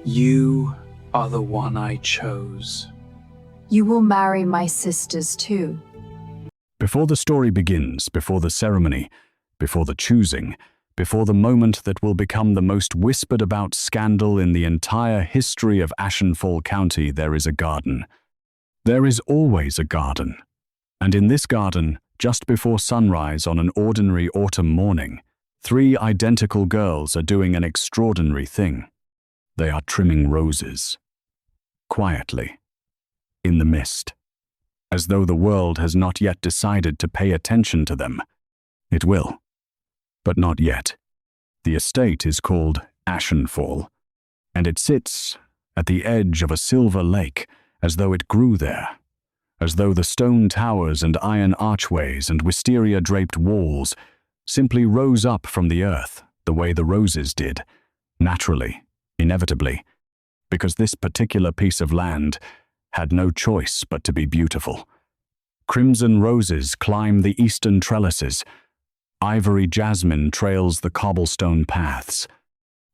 You are the one I chose. You will marry my sisters too. Before the story begins, before the ceremony, before the choosing, before the moment that will become the most whispered about scandal in the entire history of Ashenfall County, there is a garden. There is always a garden. And in this garden, just before sunrise on an ordinary autumn morning, 3 identical girls are doing an extraordinary thing. They are trimming roses. Quietly. In the mist. As though the world has not yet decided to pay attention to them. It will. But not yet. The estate is called Ashenfall, and it sits at the edge of a silver lake as though it grew there, as though the stone towers and iron archways and wisteria-draped walls simply rose up from the earth the way the roses did, naturally, inevitably, because this particular piece of land had no choice but to be beautiful. Crimson roses climb the eastern trellises. Ivory jasmine trails the cobblestone paths.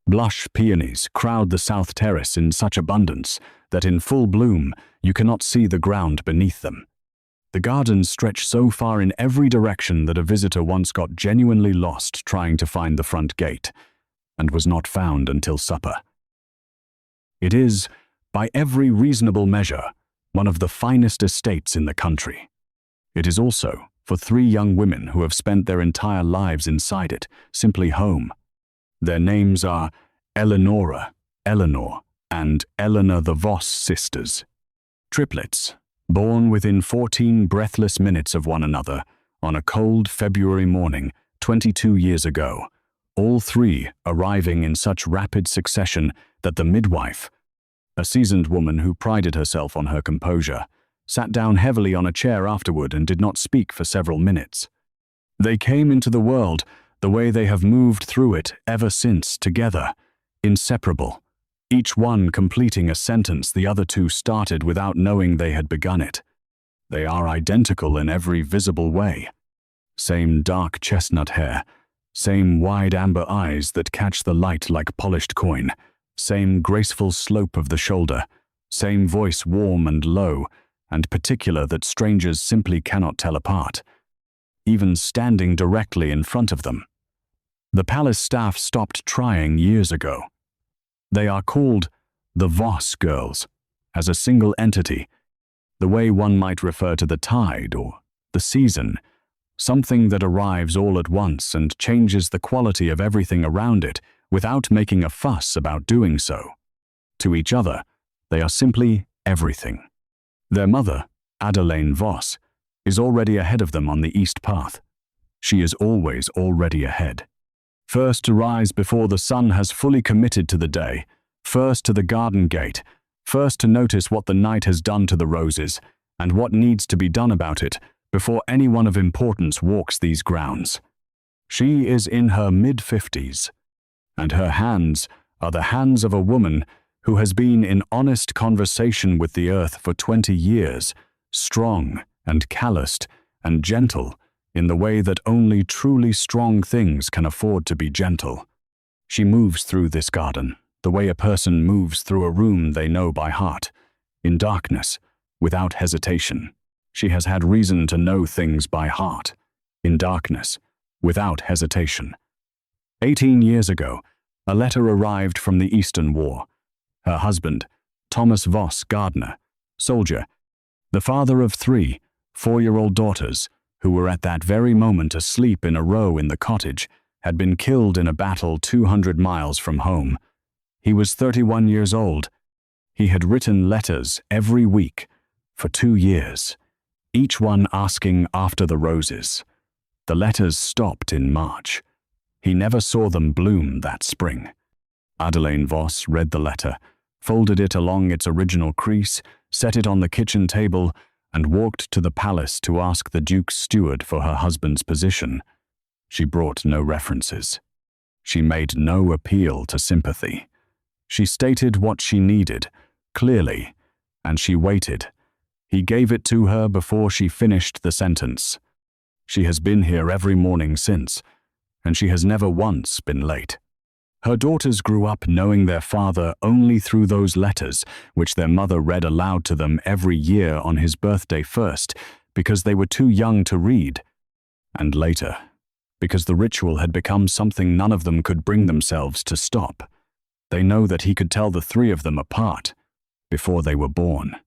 Blush peonies crowd the south terrace in such abundance that in full bloom you cannot see the ground beneath them. The gardens stretch so far in every direction that a visitor once got genuinely lost trying to find the front gate, and was not found until supper. It is, by every reasonable measure, one of the finest estates in the country. It is also, for 3 young women who have spent their entire lives inside it, simply home. Their names are Eleonora, Eleanor, and Eleanor the Voss sisters. Triplets, born within 14 breathless minutes of one another on a cold February morning 22 years ago, all 3 arriving in such rapid succession that the midwife, a seasoned woman who prided herself on her composure, sat down heavily on a chair afterward and did not speak for several minutes. They came into the world the way they have moved through it ever since, together, inseparable, each one completing a sentence the other 2 started without knowing they had begun it. They are identical in every visible way. Same dark chestnut hair, same wide amber eyes that catch the light like polished coin, same graceful slope of the shoulder, same voice warm and low, and particular that strangers simply cannot tell apart, even standing directly in front of them. The palace staff stopped trying years ago. They are called the Voss girls, as a single entity, the way one might refer to the tide or the season, something that arrives all at once and changes the quality of everything around it without making a fuss about doing so. To each other, they are simply everything. Their mother, Adelaine Voss, is already ahead of them on the east path. She is always already ahead. First to rise before the sun has fully committed to the day, first to the garden gate, first to notice what the night has done to the roses, and what needs to be done about it before anyone of importance walks these grounds. She is in her mid-50s, and her hands are the hands of a woman who has been in honest conversation with the earth for 20 years, strong and calloused and gentle in the way that only truly strong things can afford to be gentle. She moves through this garden the way a person moves through a room they know by heart, in darkness, without hesitation. She has had reason to know things by heart, in darkness, without hesitation. 18 years ago, a letter arrived from the Eastern War. Her husband, Thomas Voss Gardner, soldier, the father of 3 4-year-old daughters, who were at that very moment asleep in a row in the cottage, had been killed in a battle 200 miles from home. He was 31 years old. He had written letters every week for 2 years, each one asking after the roses. The letters stopped in March. He never saw them bloom that spring. Adelaine Voss read the letter, folded it along its original crease, set it on the kitchen table, and walked to the palace to ask the Duke's steward for her husband's position. She brought no references. She made no appeal to sympathy. She stated what she needed, clearly, and she waited. He gave it to her before she finished the sentence. She has been here every morning since, and she has never once been late. Her daughters grew up knowing their father only through those letters, which their mother read aloud to them every year on his birthday first, because they were too young to read. And later, because the ritual had become something none of them could bring themselves to stop. They know that he could tell the three of them apart before they were born.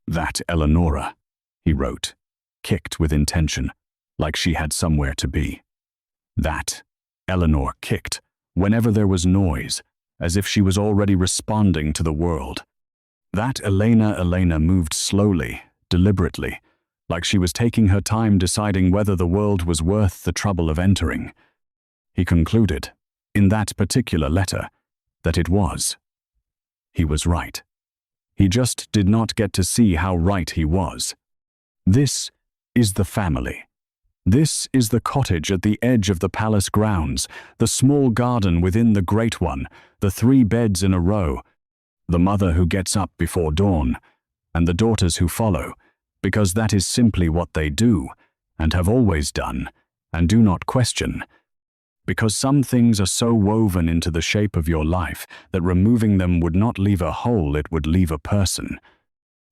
That Eleonora, he wrote, kicked with intention, like she had somewhere to be. That Eleanor kicked whenever there was noise, as if she was already responding to the world. That Elena moved slowly, deliberately, like she was taking her time deciding whether the world was worth the trouble of entering. He concluded, in that particular letter, that it was. He was right. He just did not get to see how right he was. This is the family. This is the cottage at the edge of the palace grounds, the small garden within the great one, the 3 beds in a row, the mother who gets up before dawn, and the daughters who follow, because that is simply what they do, and have always done, and do not question. Because some things are so woven into the shape of your life that removing them would not leave a hole, it would leave a person.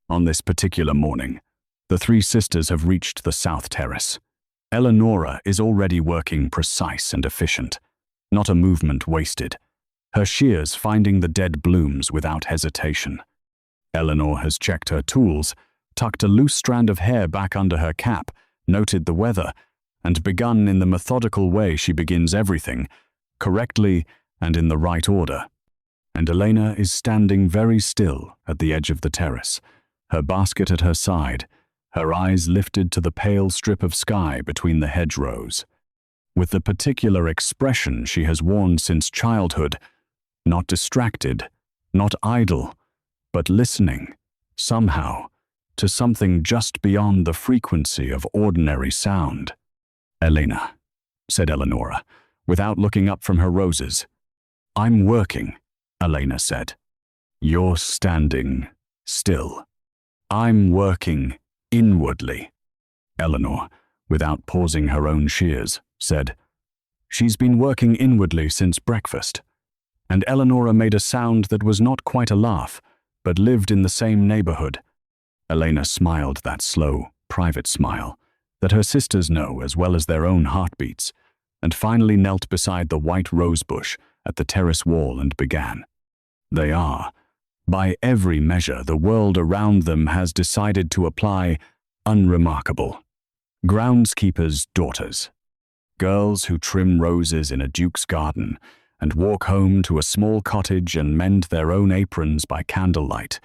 On this particular morning, the 3 sisters have reached the south terrace. Eleonora is already working precise and efficient, not a movement wasted, her shears finding the dead blooms without hesitation. Eleanor has checked her tools, tucked a loose strand of hair back under her cap, noted the weather, and begun in the methodical way she begins everything, correctly and in the right order. And Elena is standing very still at the edge of the terrace, her basket at her side, her eyes lifted to the pale strip of sky between the hedgerows. With the particular expression she has worn since childhood, not distracted, not idle, but listening, somehow, to something just beyond the frequency of ordinary sound. "Elena," said Eleonora, without looking up from her roses. "I'm working," Elena said. "You're standing still." "I'm working inwardly," Eleanor, without pausing her own shears, said. "She's been working inwardly since breakfast." And Eleonora made a sound that was not quite a laugh, but lived in the same neighborhood. Elena smiled that slow, private smile that her sisters know as well as their own heartbeats, and finally knelt beside the white rose bush at the terrace wall and began. They are, by every measure the world around them has decided to apply, unremarkable. Groundskeepers' daughters. Girls who trim roses in a duke's garden and walk home to a small cottage and mend their own aprons by candlelight.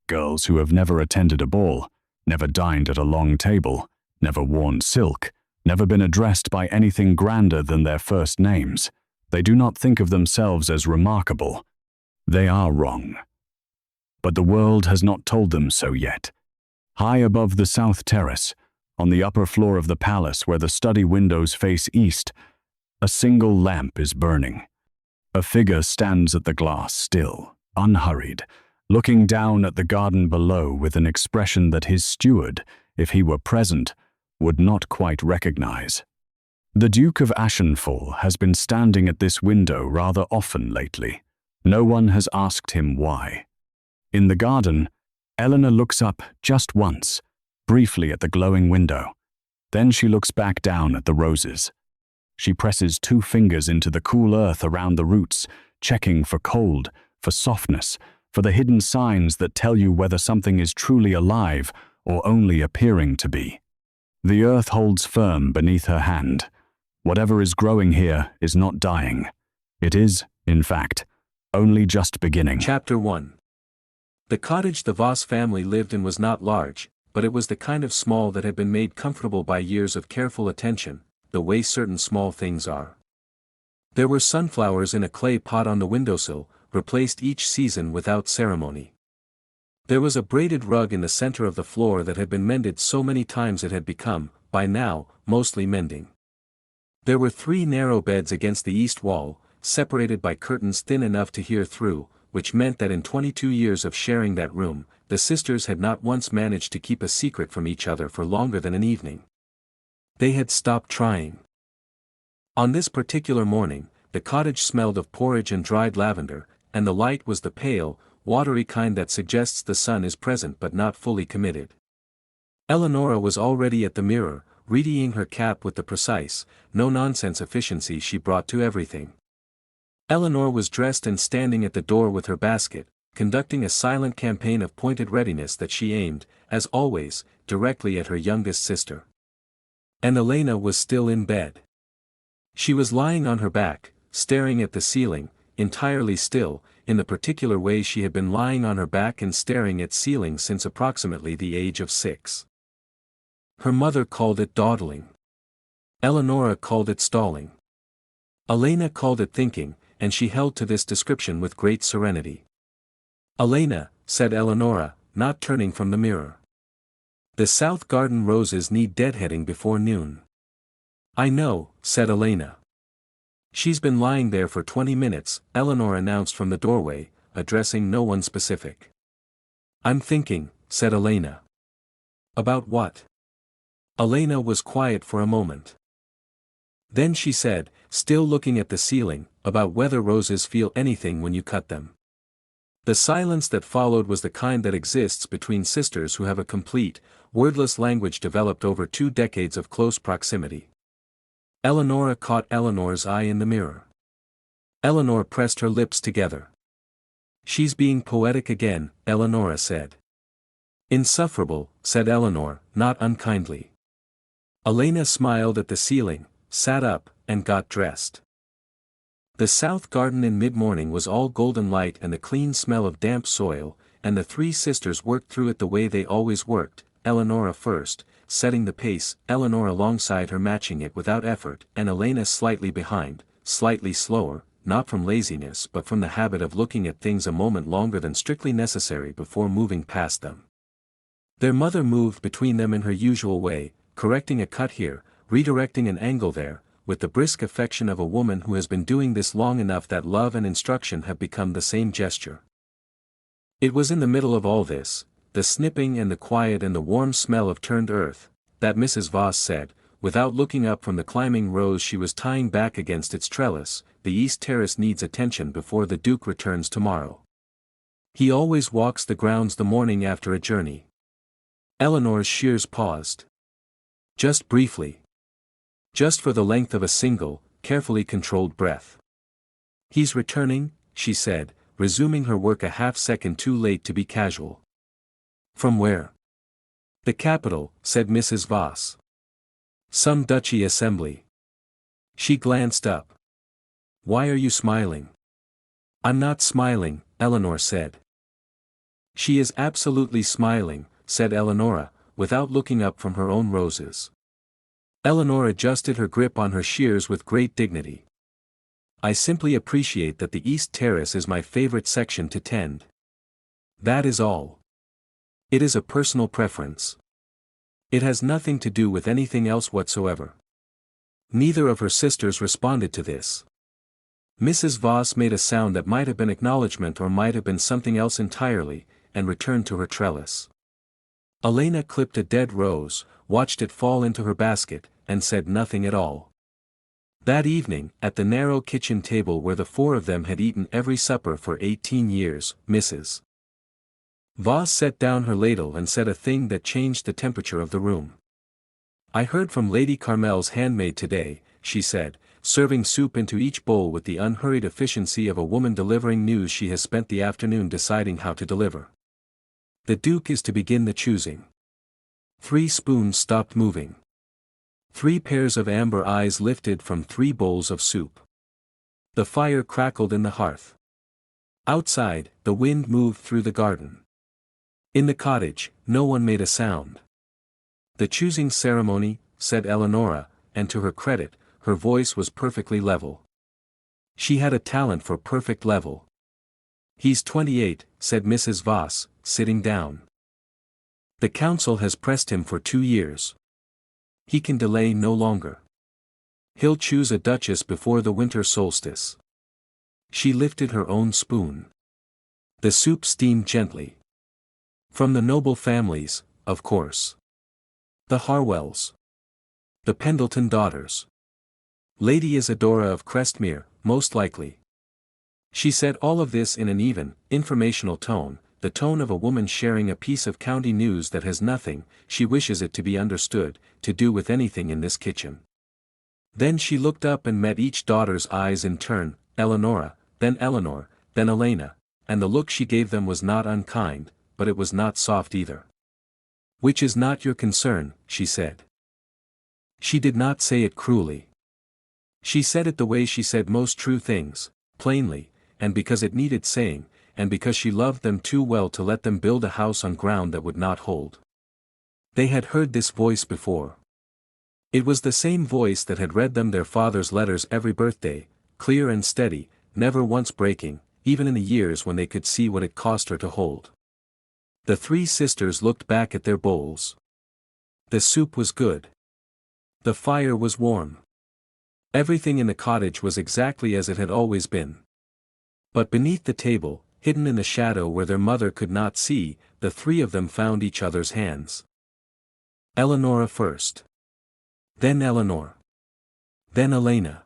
Girls who have never attended a ball, never dined at a long table, never worn silk, never been addressed by anything grander than their first names. They do not think of themselves as remarkable. They are wrong. But the world has not told them so yet. High above the south terrace, on the upper floor of the palace where the study windows face east, a single lamp is burning. A figure stands at the glass still, unhurried, looking down at the garden below with an expression that his steward, if he were present, would not quite recognize. The Duke of Ashenfall has been standing at this window rather often lately. No one has asked him why. In the garden, Eleanor looks up just once, briefly at the glowing window. Then she looks back down at the roses. She presses 2 fingers into the cool earth around the roots, checking for cold, for softness, for the hidden signs that tell you whether something is truly alive or only appearing to be. The earth holds firm beneath her hand. Whatever is growing here is not dying. It is, in fact, only just beginning. Chapter 1. The cottage the Voss family lived in was not large, but it was the kind of small that had been made comfortable by years of careful attention, the way certain small things are. There were sunflowers in a clay pot on the windowsill, replaced each season without ceremony. There was a braided rug in the center of the floor that had been mended so many times it had become, by now, mostly mending. There were 3 narrow beds against the east wall, separated by curtains thin enough to hear through, which meant that in 22 years of sharing that room, the sisters had not once managed to keep a secret from each other for longer than an evening. They had stopped trying. On this particular morning, the cottage smelled of porridge and dried lavender, and the light was the pale, watery kind that suggests the sun is present but not fully committed. Eleonora was already at the mirror, readying her cap with the precise, no-nonsense efficiency she brought to everything. Eleanor was dressed and standing at the door with her basket, conducting a silent campaign of pointed readiness that she aimed, as always, directly at her youngest sister. And Elena was still in bed. She was lying on her back, staring at the ceiling, entirely still, in the particular way she had been lying on her back and staring at ceiling since approximately the age of 6. Her mother called it dawdling. Eleonora called it stalling. Elena called it thinking, and she held to this description with great serenity. "Elena," said Eleonora, not turning from the mirror. "The south garden roses need deadheading before noon." "I know," said Elena. "She's been lying there for 20 minutes, Eleanor announced from the doorway, addressing no one specific. "I'm thinking," said Elena. "About what?" Elena was quiet for a moment. Then she said, still looking at the ceiling, "About whether roses feel anything when you cut them." The silence that followed was the kind that exists between sisters who have a complete, wordless language developed over 2 decades of close proximity. Eleonora caught Eleanor's eye in the mirror. Eleanor pressed her lips together. "She's being poetic again," Eleonora said. "Insufferable," said Eleanor, not unkindly. Elena smiled at the ceiling, sat up, and got dressed. The south garden in mid-morning was all golden light and the clean smell of damp soil, and the 3 sisters worked through it the way they always worked, Eleonora first, setting the pace, Eleanor alongside her matching it without effort, and Elena slightly behind, slightly slower, not from laziness but from the habit of looking at things a moment longer than strictly necessary before moving past them. Their mother moved between them in her usual way, correcting a cut here, redirecting an angle there, with the brisk affection of a woman who has been doing this long enough that love and instruction have become the same gesture. It was in the middle of all this, the snipping and the quiet and the warm smell of turned earth, that Mrs. Voss said, without looking up from the climbing rose she was tying back against its trellis, "The east terrace needs attention before the Duke returns tomorrow. He always walks the grounds the morning after a journey." Eleanor's shears paused. Just briefly. Just for the length of a single, carefully controlled breath. "He's returning," she said, resuming her work a half-second too late to be casual. "From where?" "The capital," said Mrs. Voss. "Some duchy assembly." She glanced up. "Why are you smiling?" "I'm not smiling," Eleanor said. "She is absolutely smiling," said Eleonora, without looking up from her own roses. Eleanor adjusted her grip on her shears with great dignity. "I simply appreciate that the East Terrace is my favorite section to tend. That is all. It is a personal preference. It has nothing to do with anything else whatsoever." Neither of her sisters responded to this. Mrs. Voss made a sound that might have been acknowledgement or might have been something else entirely, and returned to her trellis. Elena clipped a dead rose, watched it fall into her basket, and said nothing at all. That evening, at the narrow kitchen table where the 4 of them had eaten every supper for 18 years, Mrs. Voss set down her ladle and said a thing that changed the temperature of the room. "I heard from Lady Carmel's handmaid today," she said, serving soup into each bowl with the unhurried efficiency of a woman delivering news she has spent the afternoon deciding how to deliver. "The Duke is to begin the choosing." 3 spoons stopped moving. 3 pairs of amber eyes lifted from 3 bowls of soup. The fire crackled in the hearth. Outside, the wind moved through the garden. In the cottage, no one made a sound. "The choosing ceremony," said Eleonora, and to her credit, her voice was perfectly level. She had a talent for perfect level. "He's 28, said Mrs. Voss, sitting down. "The council has pressed him for 2 years. He can delay no longer. He'll choose a duchess before the winter solstice." She lifted her own spoon. The soup steamed gently. "From the noble families, of course. The Harwells. The Pendleton daughters. Lady Isadora of Crestmere, most likely. She said all of this in an even, informational tone, the tone of a woman sharing a piece of county news that has nothing, she wishes it to be understood, to do with anything in this kitchen. Then she looked up and met each daughter's eyes in turn, Eleonora, then Eleanor, then Elena, and the look she gave them was not unkind, but it was not soft either. "Which is not your concern," she said. She did not say it cruelly. She said it the way she said most true things, plainly, and because it needed saying, and because she loved them too well to let them build a house on ground that would not hold. They had heard this voice before. It was the same voice that had read them their father's letters every birthday, clear and steady, never once breaking, even in the years when they could see what it cost her to hold. The three sisters looked back at their bowls. The soup was good. The fire was warm. Everything in the cottage was exactly as it had always been. But beneath the table, hidden in the shadow where their mother could not see, the three of them found each other's hands. Eleonora first. Then Eleanor. Then Elena.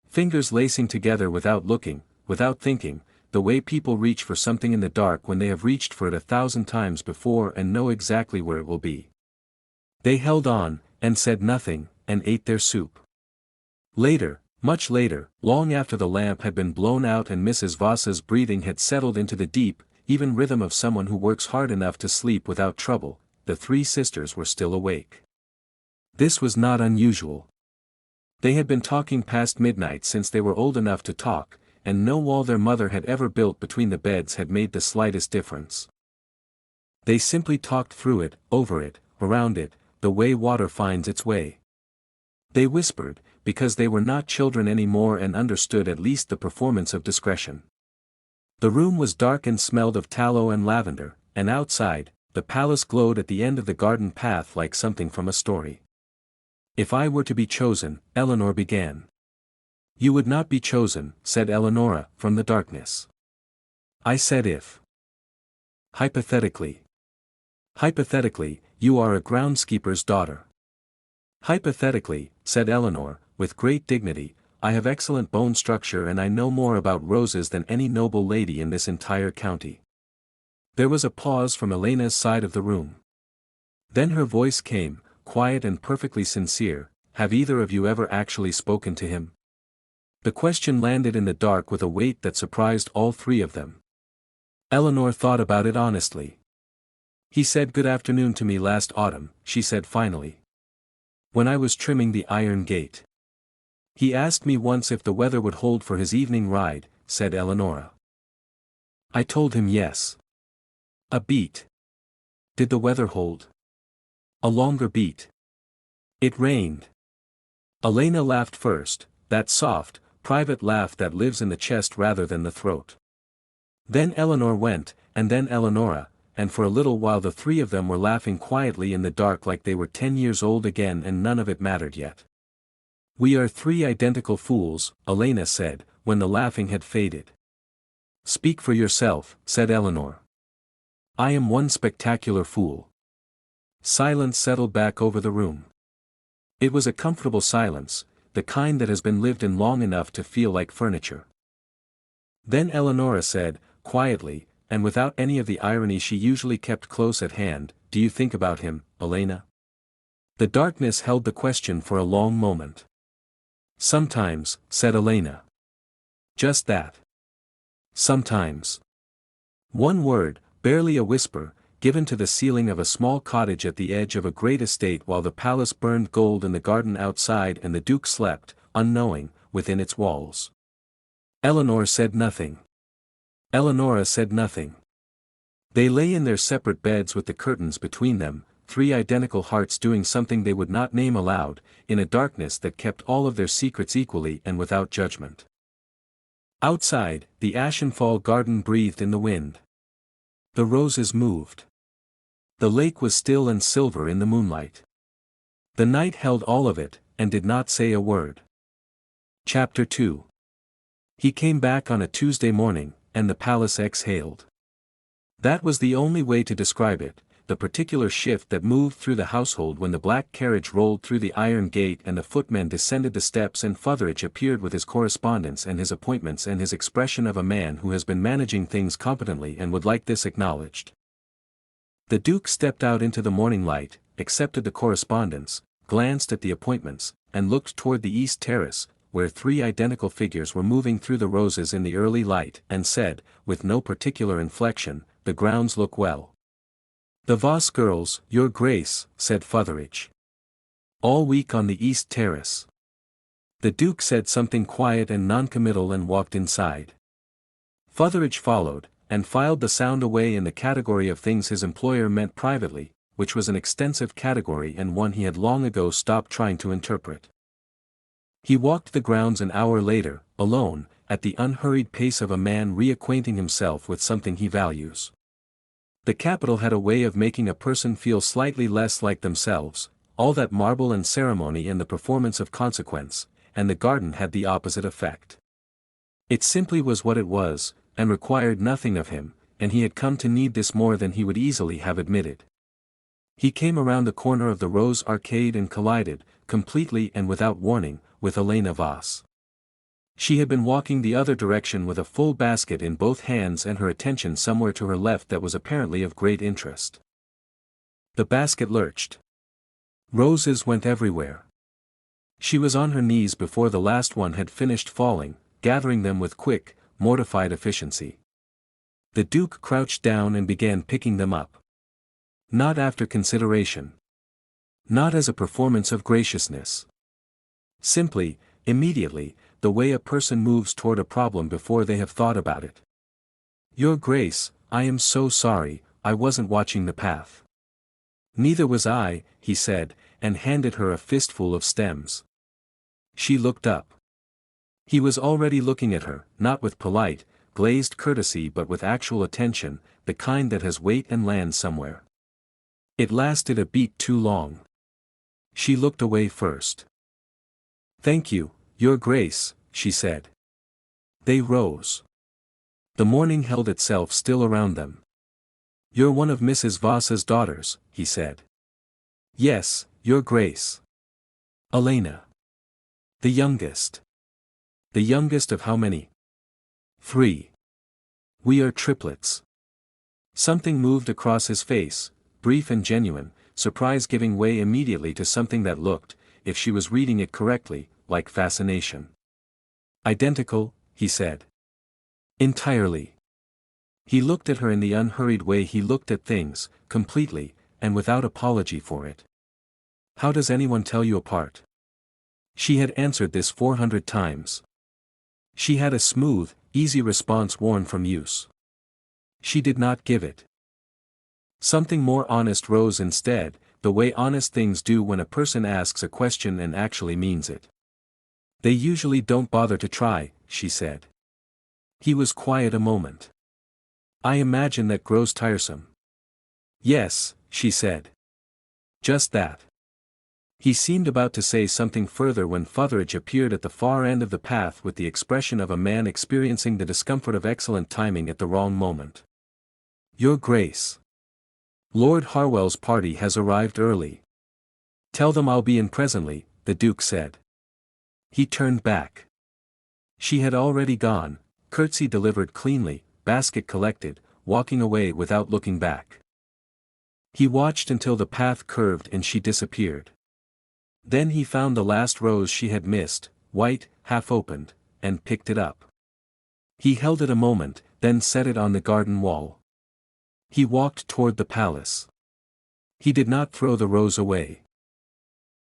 Fingers lacing together without looking, without thinking, the way people reach for something in the dark when they have reached for it 1,000 times before and know exactly where it will be. They held on, and said nothing, and ate their soup. Later, much later, long after the lamp had been blown out and Mrs. Voss's breathing had settled into the deep, even rhythm of someone who works hard enough to sleep without trouble, the three sisters were still awake. This was not unusual. They had been talking past midnight since they were old enough to talk, and no wall their mother had ever built between the beds had made the slightest difference. They simply talked through it, over it, around it, the way water finds its way. They whispered, because they were not children anymore and understood at least the performance of discretion. The room was dark and smelled of tallow and lavender, and outside, the palace glowed at the end of the garden path like something from a story. "If I were to be chosen," Eleanor began. "You would not be chosen," said Eleonora, from the darkness. "I said if. Hypothetically. Hypothetically, you are a groundskeeper's daughter." "Hypothetically," said Eleanor, with great dignity, "I have excellent bone structure and I know more about roses than any noble lady in this entire county." There was a pause from Elena's side of the room. Then her voice came, quiet and perfectly sincere, "Have either of you ever actually spoken to him?" The question landed in the dark with a weight that surprised all three of them. Eleanor thought about it honestly. "He said good afternoon to me last autumn," she said finally. "When I was trimming the iron gate. He asked me once if the weather would hold for his evening ride," said Eleonora. "I told him yes." "A beat. Did the weather hold?" "A longer beat. It rained." Elena laughed first, that soft, private laugh that lives in the chest rather than the throat. Then Eleanor went, and then Eleonora, and for a little while the three of them were laughing quietly in the dark like they were 10 years old again and none of it mattered yet. "We are three identical fools," Elena said, when the laughing had faded. "Speak for yourself," said Eleanor. "I am one spectacular fool." Silence settled back over the room. It was a comfortable silence, the kind that has been lived in long enough to feel like furniture. Then Eleonora said, quietly, and without any of the irony she usually kept close at hand, "Do you think about him, Elena?" The darkness held the question for a long moment. "Sometimes," said Elena. "Just that. Sometimes." One word, barely a whisper, given to the ceiling of a small cottage at the edge of a great estate while the palace burned gold in the garden outside and the duke slept, unknowing, within its walls. Eleanor said nothing. Eleonora said nothing. They lay in their separate beds with the curtains between them, three identical hearts doing something they would not name aloud, in a darkness that kept all of their secrets equally and without judgment. Outside, the Ashenfall garden breathed in the wind. The roses moved. The lake was still and silver in the moonlight. The night held all of it, and did not say a word. Chapter 2. He came back on a Tuesday morning, and the palace exhaled. That was the only way to describe it, the particular shift that moved through the household when the black carriage rolled through the iron gate and the footman descended the steps and Futheridge appeared with his correspondence and his appointments and his expression of a man who has been managing things competently and would like this acknowledged. The Duke stepped out into the morning light, accepted the correspondence, glanced at the appointments, and looked toward the east terrace, where 3 identical figures were moving through the roses in the early light, and said, with no particular inflection, "The grounds look well." "The Voss girls, your grace," said Futheridge. "All week on the east terrace." The Duke said something quiet and noncommittal and walked inside. Futheridge followed, and filed the sound away in the category of things his employer meant privately, which was an extensive category and one he had long ago stopped trying to interpret. He walked the grounds an hour later, alone, at the unhurried pace of a man reacquainting himself with something he values. The capital had a way of making a person feel slightly less like themselves, all that marble and ceremony and the performance of consequence, and the garden had the opposite effect. It simply was what it was, and required nothing of him, and he had come to need this more than he would easily have admitted. He came around the corner of the Rose Arcade and collided, completely and without warning, with Elena Voss. She had been walking the other direction with a full basket in both hands and her attention somewhere to her left that was apparently of great interest. The basket lurched. Roses went everywhere. She was on her knees before the last one had finished falling, gathering them with quick, mortified efficiency. The Duke crouched down and began picking them up. Not after consideration. Not as a performance of graciousness. Simply, immediately, the way a person moves toward a problem before they have thought about it. "Your Grace, I am so sorry, I wasn't watching the path." "Neither was I," he said, and handed her a fistful of stems. She looked up. He was already looking at her, not with polite, glazed courtesy but with actual attention, the kind that has weight and lands somewhere. It lasted a beat too long. She looked away first. "Thank you, Your Grace," she said. They rose. The morning held itself still around them. "You're one of Mrs. Voss's daughters," he said. "Yes, Your Grace." "Elena." "The youngest." "The youngest of how many?" "3. We are triplets." Something moved across his face, brief and genuine, surprise giving way immediately to something that looked, if she was reading it correctly, like fascination. "Identical," he said. "Entirely." He looked at her in the unhurried way he looked at things, completely, and without apology for it. "How does anyone tell you apart?" She had answered this 400 times. She had a smooth, easy response worn from use. She did not give it. Something more honest rose instead, the way honest things do when a person asks a question and actually means it. "They usually don't bother to try," she said. He was quiet a moment. "I imagine that grows tiresome." "Yes," she said. "Just that." He seemed about to say something further when Futheridge appeared at the far end of the path with the expression of a man experiencing the discomfort of excellent timing at the wrong moment. "Your Grace. Lord Harwell's party has arrived early." "Tell them I'll be in presently," the Duke said. He turned back. She had already gone, curtsy delivered cleanly, basket collected, walking away without looking back. He watched until the path curved and she disappeared. Then he found the last rose she had missed, white, half-opened, and picked it up. He held it a moment, then set it on the garden wall. He walked toward the palace. He did not throw the rose away.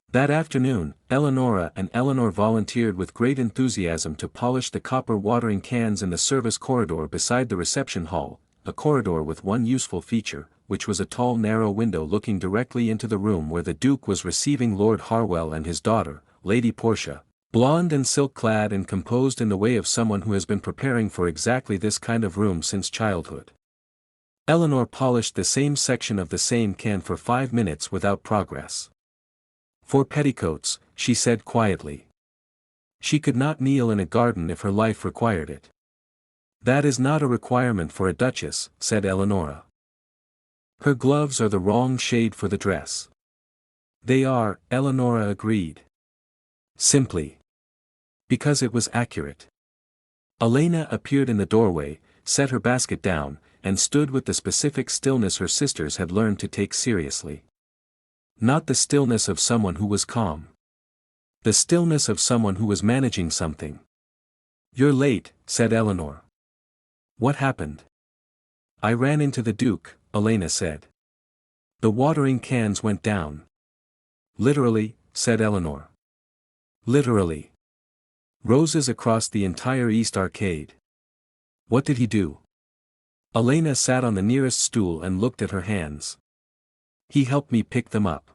That afternoon, Eleonora and Eleanor volunteered with great enthusiasm to polish the copper watering cans in the service corridor beside the reception hall, a corridor with one useful feature, which was a tall narrow window looking directly into the room where the Duke was receiving Lord Harwell and his daughter, Lady Portia, blonde and silk-clad and composed in the way of someone who has been preparing for exactly this kind of room since childhood. Eleanor polished the same section of the same can for 5 minutes without progress. "For petticoats," she said quietly. She could not kneel in a garden if her life required it. "That is not a requirement for a duchess," said Eleonora. Her gloves are the wrong shade for the dress. They are, Eleonora agreed. Simply. Because it was accurate. Elena appeared in the doorway, set her basket down, and stood with the specific stillness her sisters had learned to take seriously. Not the stillness of someone who was calm. The stillness of someone who was managing something. "You're late," said Eleanor. "What happened?" "I ran into the Duke," Elena said. "The watering cans went down." "Literally," said Eleanor. "Literally. Roses across the entire East Arcade." "What did he do?" Elena sat on the nearest stool and looked at her hands. "He helped me pick them up."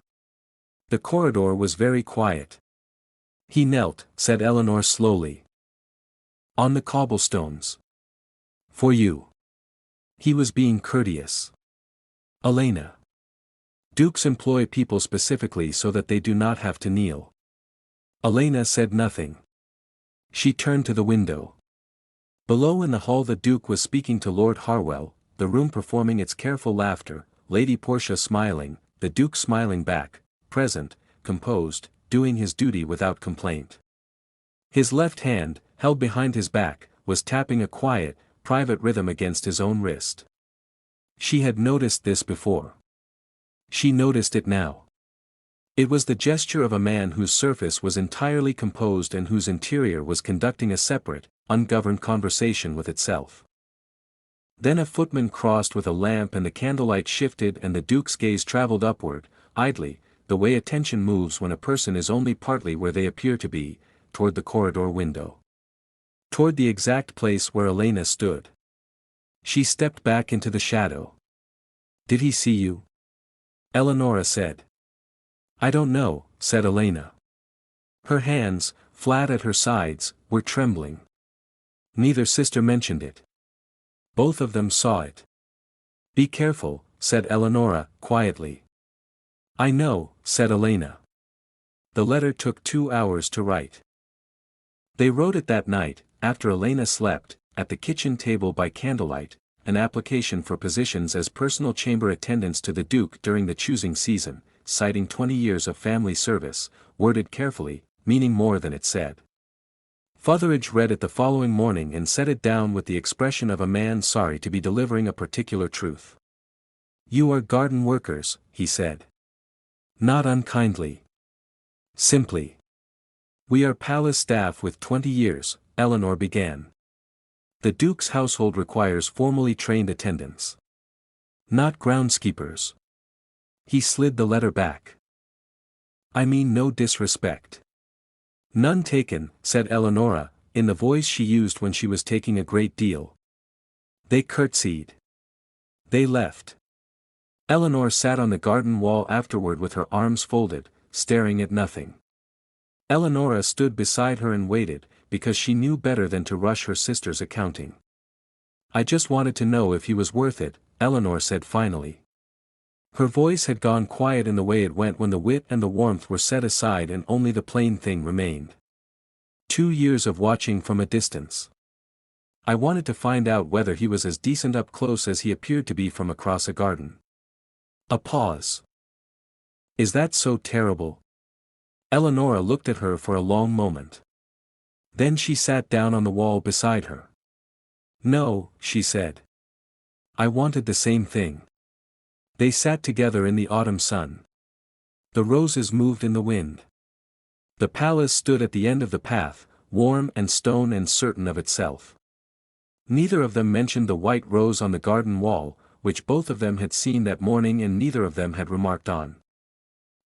The corridor was very quiet. "He knelt," said Eleanor slowly. "On the cobblestones. For you. He was being courteous." Elena. "Dukes employ people specifically so that they do not have to kneel." Elena said nothing. She turned to the window. Below in the hall the Duke was speaking to Lord Harwell, the room performing its careful laughter, Lady Portia smiling, the Duke smiling back, present, composed, doing his duty without complaint. His left hand, held behind his back, was tapping a quiet, private rhythm against his own wrist. She had noticed this before. She noticed it now. It was the gesture of a man whose surface was entirely composed and whose interior was conducting a separate, ungoverned conversation with itself. Then a footman crossed with a lamp and the candlelight shifted and the Duke's gaze traveled upward, idly, the way attention moves when a person is only partly where they appear to be, toward the corridor window. Toward the exact place where Elena stood. She stepped back into the shadow. "Did he see you?" Eleonora said. "I don't know," said Elena. Her hands, flat at her sides, were trembling. Neither sister mentioned it. Both of them saw it. "Be careful," said Eleonora, quietly. "I know," said Elena. The letter took 2 hours to write. They wrote it that night, after Elena slept, at the kitchen table by candlelight, an application for positions as personal chamber attendants to the Duke during the choosing season, citing 20 years of family service, worded carefully, meaning more than it said. Fotheridge read it the following morning and set it down with the expression of a man sorry to be delivering a particular truth. "You are garden workers," he said. Not unkindly. Simply. "We are palace staff with 20 years, Eleanor began. "The Duke's household requires formally trained attendants. Not groundskeepers." He slid the letter back. "I mean no disrespect." "None taken," said Eleonora, in the voice she used when she was taking a great deal. They curtsied. They left. Eleanor sat on the garden wall afterward with her arms folded, staring at nothing. Eleonora stood beside her and waited, because she knew better than to rush her sister's accounting. "I just wanted to know if he was worth it," Eleanor said finally. Her voice had gone quiet in the way it went when the wit and the warmth were set aside and only the plain thing remained. 2 years of watching from a distance. I wanted to find out whether he was as decent up close as he appeared to be from across a garden. A pause. "Is that so terrible?" Eleonora looked at her for a long moment. Then she sat down on the wall beside her. "No," she said. "I wanted the same thing." They sat together in the autumn sun. The roses moved in the wind. The palace stood at the end of the path, warm and stone and certain of itself. Neither of them mentioned the white rose on the garden wall, which both of them had seen that morning and neither of them had remarked on.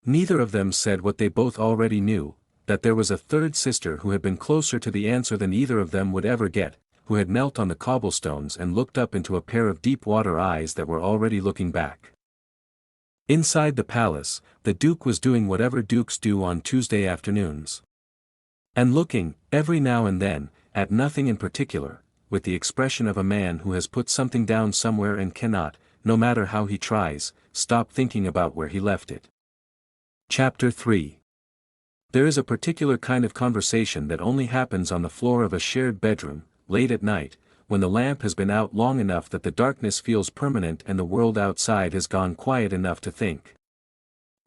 Neither of them said what they both already knew, that there was a third sister who had been closer to the answer than either of them would ever get, who had knelt on the cobblestones and looked up into a pair of deep-water eyes that were already looking back. Inside the palace, the Duke was doing whatever dukes do on Tuesday afternoons. And looking, every now and then, at nothing in particular, with the expression of a man who has put something down somewhere and cannot, no matter how he tries, stop thinking about where he left it. Chapter 3. There is a particular kind of conversation that only happens on the floor of a shared bedroom, late at night, when the lamp has been out long enough that the darkness feels permanent and the world outside has gone quiet enough to think.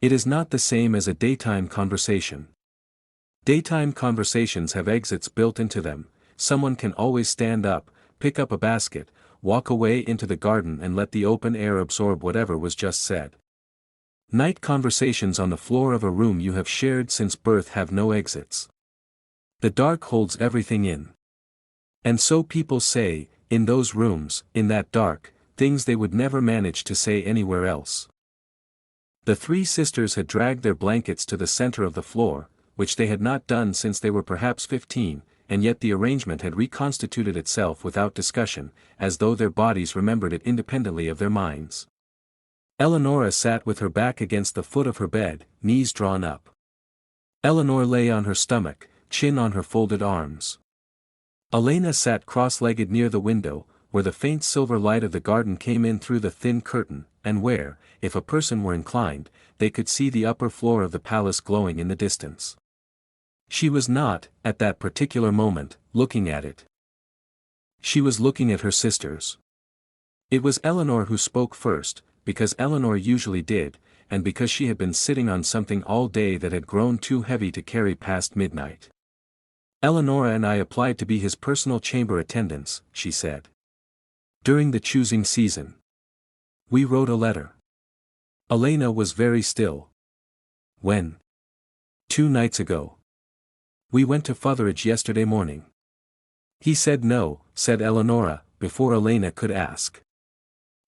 It is not the same as a daytime conversation. Daytime conversations have exits built into them. Someone can always stand up, pick up a basket, walk away into the garden and let the open air absorb whatever was just said. Night conversations on the floor of a room you have shared since birth have no exits. The dark holds everything in. And so people say, in those rooms, in that dark, things they would never manage to say anywhere else. The three sisters had dragged their blankets to the center of the floor, which they had not done since they were perhaps 15, and yet the arrangement had reconstituted itself without discussion, as though their bodies remembered it independently of their minds. Eleonora sat with her back against the foot of her bed, knees drawn up. Eleanor lay on her stomach, chin on her folded arms. Elena sat cross-legged near the window, where the faint silver light of the garden came in through the thin curtain, and where, if a person were inclined, they could see the upper floor of the palace glowing in the distance. She was not, at that particular moment, looking at it. She was looking at her sisters. It was Eleanor who spoke first, because Eleanor usually did, and because she had been sitting on something all day that had grown too heavy to carry past midnight. Eleonora and I applied to be his personal chamber attendants, she said. During the choosing season. We wrote a letter. Elena was very still. When? 2 nights ago. We went to Fotheridge yesterday morning. He said no, said Eleonora, before Elena could ask.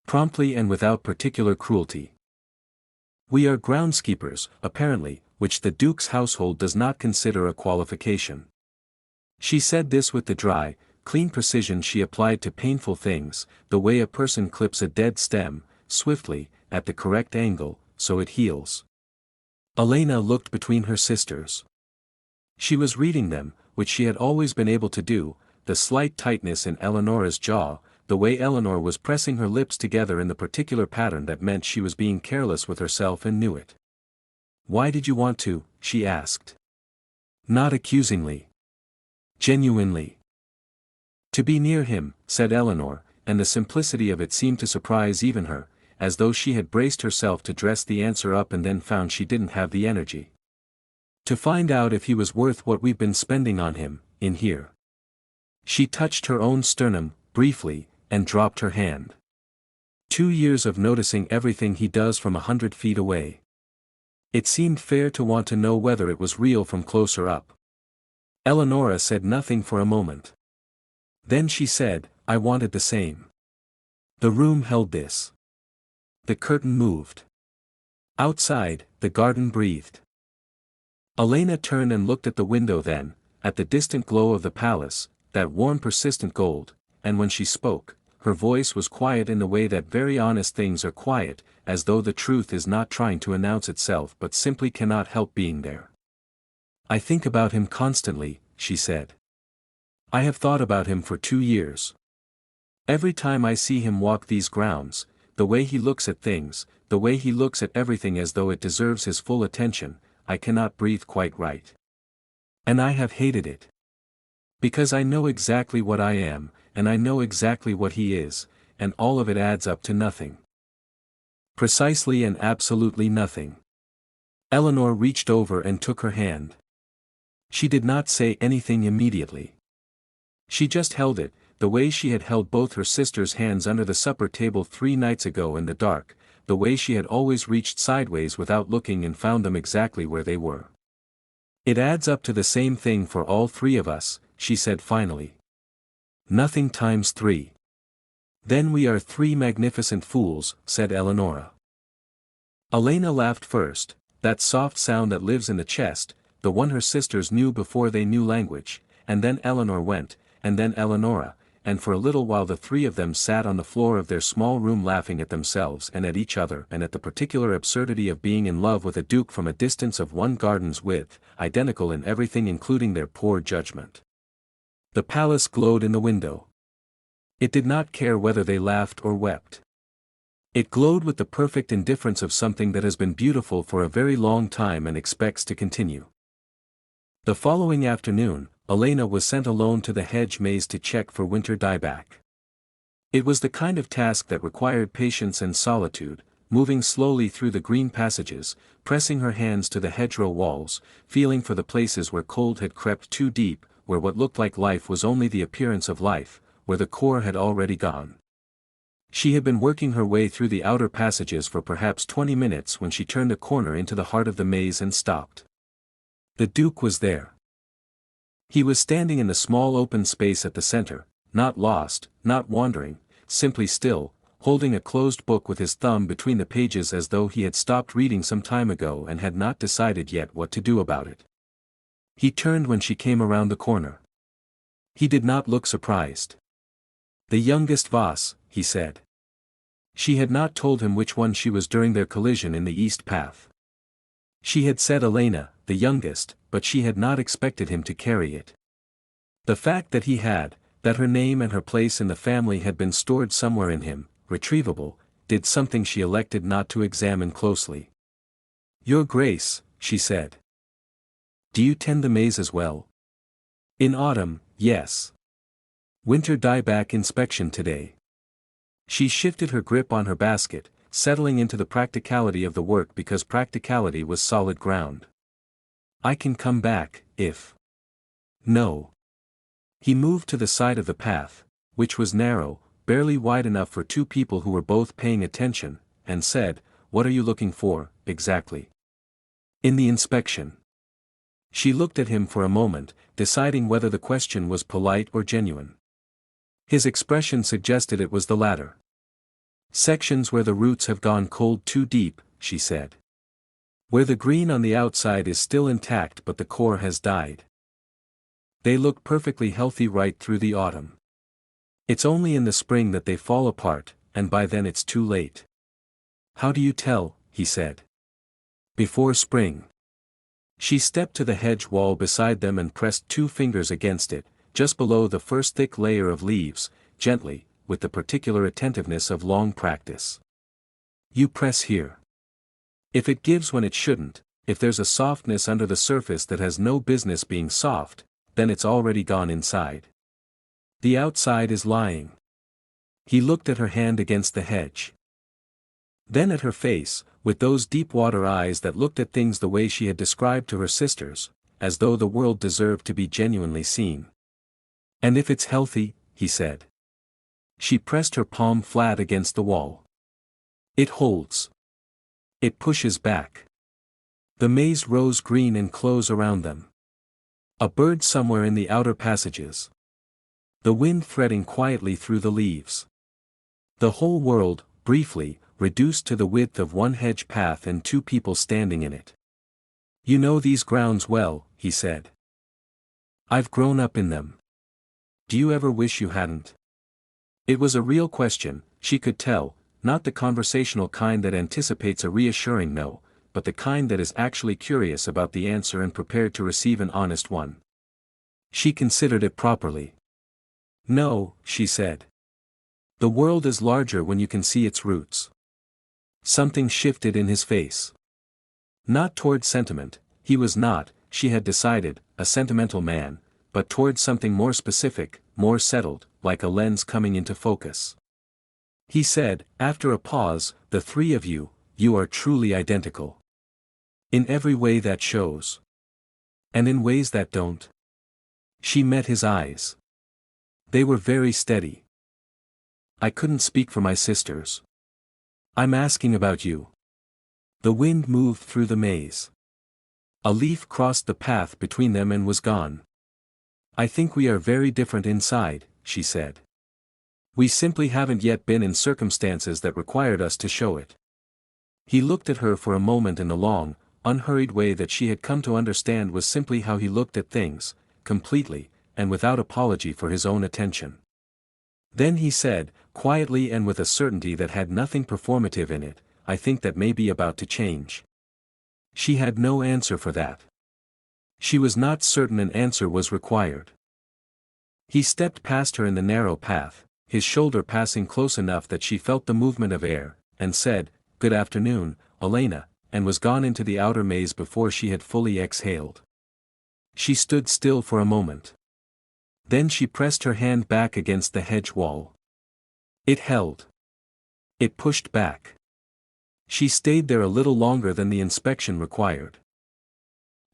Promptly and without particular cruelty. We are groundskeepers, apparently, which the Duke's household does not consider a qualification. She said this with the dry, clean precision she applied to painful things, the way a person clips a dead stem, swiftly, at the correct angle, so it heals. Elena looked between her sisters. She was reading them, which she had always been able to do, the slight tightness in Eleonora's jaw, the way Eleanor was pressing her lips together in the particular pattern that meant she was being careless with herself and knew it. Why did you want to? She asked. Not accusingly. Genuinely. To be near him, said Eleanor, and the simplicity of it seemed to surprise even her, as though she had braced herself to dress the answer up and then found she didn't have the energy. To find out if he was worth what we've been spending on him, in here. She touched her own sternum, briefly, and dropped her hand. 2 years of noticing everything he does from 100 feet away. It seemed fair to want to know whether it was real from closer up. Eleonora said nothing for a moment. Then she said, I wanted the same. The room held this. The curtain moved. Outside, the garden breathed. Elena turned and looked at the window then, at the distant glow of the palace, that warm persistent gold, and when she spoke, her voice was quiet in the way that very honest things are quiet, as though the truth is not trying to announce itself but simply cannot help being there. I think about him constantly, she said. I have thought about him for 2 years. Every time I see him walk these grounds, the way he looks at things, the way he looks at everything as though it deserves his full attention, I cannot breathe quite right. And I have hated it. Because I know exactly what I am, and I know exactly what he is, and all of it adds up to nothing. Precisely and absolutely nothing. Eleanor reached over and took her hand. She did not say anything immediately. She just held it, the way she had held both her sisters' hands under the supper table 3 nights ago in the dark, the way she had always reached sideways without looking and found them exactly where they were. It adds up to the same thing for all 3 of us, she said finally. Nothing times 3. Then we are 3 magnificent fools, said Eleonora. Elena laughed first, that soft sound that lives in the chest, the one her sisters knew before they knew language, and then Eleanor went, and then Eleonora, and for a little while the 3 of them sat on the floor of their small room laughing at themselves and at each other and at the particular absurdity of being in love with a duke from a distance of 1 garden's width, identical in everything including their poor judgment. The palace glowed in the window. It did not care whether they laughed or wept. It glowed with the perfect indifference of something that has been beautiful for a very long time and expects to continue. The following afternoon, Elena was sent alone to the hedge maze to check for winter dieback. It was the kind of task that required patience and solitude, moving slowly through the green passages, pressing her hands to the hedgerow walls, feeling for the places where cold had crept too deep, where what looked like life was only the appearance of life, where the core had already gone. She had been working her way through the outer passages for perhaps 20 minutes when she turned a corner into the heart of the maze and stopped. The Duke was there. He was standing in the small open space at the center, not lost, not wandering, simply still, holding a closed book with his thumb between the pages as though he had stopped reading some time ago and had not decided yet what to do about it. He turned when she came around the corner. He did not look surprised. "The youngest Voss," he said. She had not told him which one she was during their collision in the east path. She had said Elena, the youngest, but she had not expected him to carry it. The fact that he had, that her name and her place in the family had been stored somewhere in him, retrievable, did something she elected not to examine closely. "Your Grace," she said. "Do you tend the maze as well?" "In autumn, yes. Winter dieback inspection today." She shifted her grip on her basket, settling into the practicality of the work because practicality was solid ground. "I can come back, if..." "No." He moved to the side of the path, which was narrow, barely wide enough for two people who were both paying attention, and said, "What are you looking for, exactly?" "In the inspection." She looked at him for a moment, deciding whether the question was polite or genuine. His expression suggested it was the latter. "Sections where the roots have gone cold too deep," she said. "Where the green on the outside is still intact but the core has died. They look perfectly healthy right through the autumn. It's only in the spring that they fall apart, and by then it's too late." "How do you tell?" he said. "Before spring." She stepped to the hedge wall beside them and pressed two fingers against it, just below the first thick layer of leaves, gently, with the particular attentiveness of long practice. "You press here. If it gives when it shouldn't, if there's a softness under the surface that has no business being soft, then it's already gone inside. The outside is lying." He looked at her hand against the hedge. Then at her face, with those deep-water eyes that looked at things the way she had described to her sisters, as though the world deserved to be genuinely seen. "And if it's healthy," he said. She pressed her palm flat against the wall. "It holds. It pushes back." The maze rose green and close around them. A bird somewhere in the outer passages. The wind threading quietly through the leaves. The whole world, briefly, reduced to the width of one hedge path and two people standing in it. "You know these grounds well," he said. "I've grown up in them. Do you ever wish you hadn't?" It was a real question, she could tell, not the conversational kind that anticipates a reassuring no, but the kind that is actually curious about the answer and prepared to receive an honest one. She considered it properly. "No," she said. "The world is larger when you can see its roots." Something shifted in his face. Not toward sentiment, he was not, she had decided, a sentimental man, but toward something more specific, more settled, like a lens coming into focus. He said, after a pause, "The three of you, you are truly identical. In every way that shows. And in ways that don't." She met his eyes. They were very steady. "I couldn't speak for my sisters. I'm asking about you." The wind moved through the maze. A leaf crossed the path between them and was gone. "I think we are very different inside," she said. "We simply haven't yet been in circumstances that required us to show it." He looked at her for a moment in the long, unhurried way that she had come to understand was simply how he looked at things, completely, and without apology for his own attention. Then he said, quietly and with a certainty that had nothing performative in it, "I think that may be about to change." She had no answer for that. She was not certain an answer was required. He stepped past her in the narrow path, his shoulder passing close enough that she felt the movement of air, and said, "Good afternoon, Elena," and was gone into the outer maze before she had fully exhaled. She stood still for a moment. Then she pressed her hand back against the hedge wall. It held. It pushed back. She stayed there a little longer than the inspection required.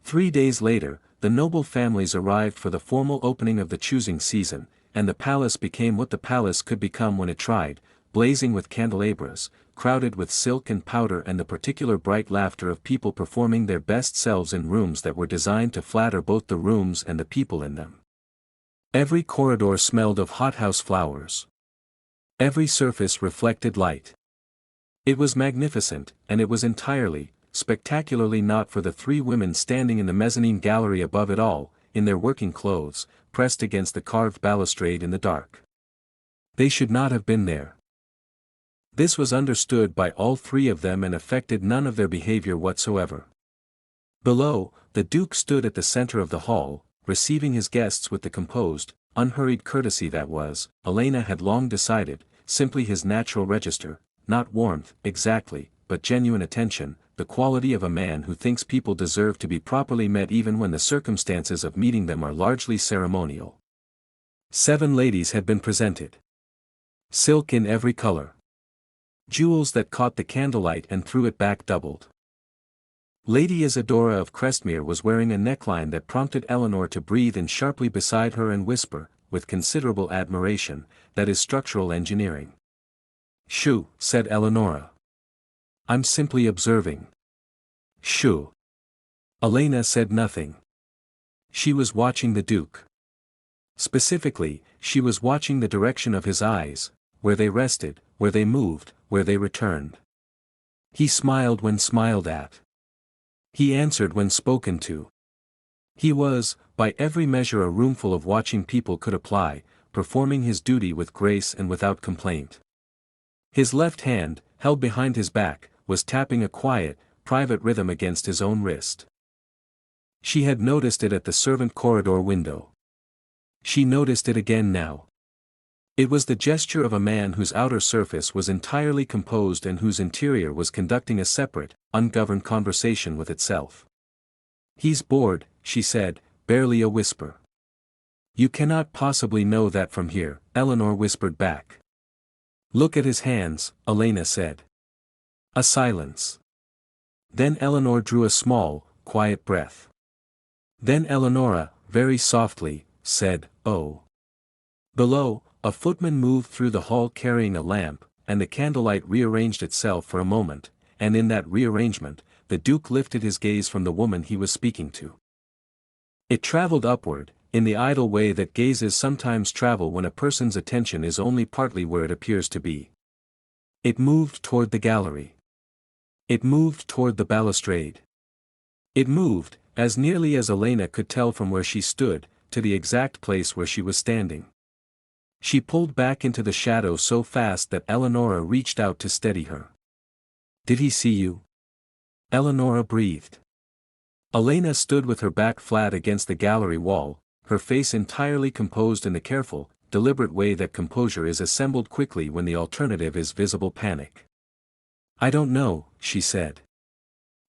3 days later, the noble families arrived for the formal opening of the choosing season, and the palace became what the palace could become when it tried, blazing with candelabras, crowded with silk and powder and the particular bright laughter of people performing their best selves in rooms that were designed to flatter both the rooms and the people in them. Every corridor smelled of hothouse flowers. Every surface reflected light. It was magnificent, and it was entirely, spectacularly not for the 3 women standing in the mezzanine gallery above it all, in their working clothes, pressed against the carved balustrade in the dark. They should not have been there. This was understood by all 3 of them and affected none of their behavior whatsoever. Below, the Duke stood at the center of the hall, receiving his guests with the composed, unhurried courtesy that was, Elena had long decided, simply his natural register, not warmth, exactly, but genuine attention, the quality of a man who thinks people deserve to be properly met even when the circumstances of meeting them are largely ceremonial. 7 ladies had been presented. Silk in every color. Jewels that caught the candlelight and threw it back doubled. Lady Isadora of Crestmere was wearing a neckline that prompted Eleanor to breathe in sharply beside her and whisper, with considerable admiration, that is structural engineering. "Shoo," said Eleonora. "I'm simply observing." "Shoo." Elena said nothing. She was watching the Duke. Specifically, she was watching the direction of his eyes, where they rested, where they moved, where they returned. He smiled when smiled at. He answered when spoken to. He was, by every measure a roomful of watching people could apply, performing his duty with grace and without complaint. His left hand, held behind his back, was tapping a quiet, private rhythm against his own wrist. She had noticed it at the servant corridor window. She noticed it again now. It was the gesture of a man whose outer surface was entirely composed and whose interior was conducting a separate, ungoverned conversation with itself. "He's bored," she said, barely a whisper. "You cannot possibly know that from here," Eleanor whispered back. "Look at his hands," Elena said. A silence. Then Eleanor drew a small, quiet breath. Then Eleonora, very softly, said, "Oh." Below, a footman moved through the hall carrying a lamp, and the candlelight rearranged itself for a moment, and in that rearrangement, the Duke lifted his gaze from the woman he was speaking to. It traveled upward, in the idle way that gazes sometimes travel when a person's attention is only partly where it appears to be. It moved toward the gallery. It moved toward the balustrade. It moved, as nearly as Elena could tell from where she stood, to the exact place where she was standing. She pulled back into the shadow so fast that Eleonora reached out to steady her. "Did he see you?" Eleonora breathed. Elena stood with her back flat against the gallery wall, her face entirely composed in the careful, deliberate way that composure is assembled quickly when the alternative is visible panic. "I don't know," she said.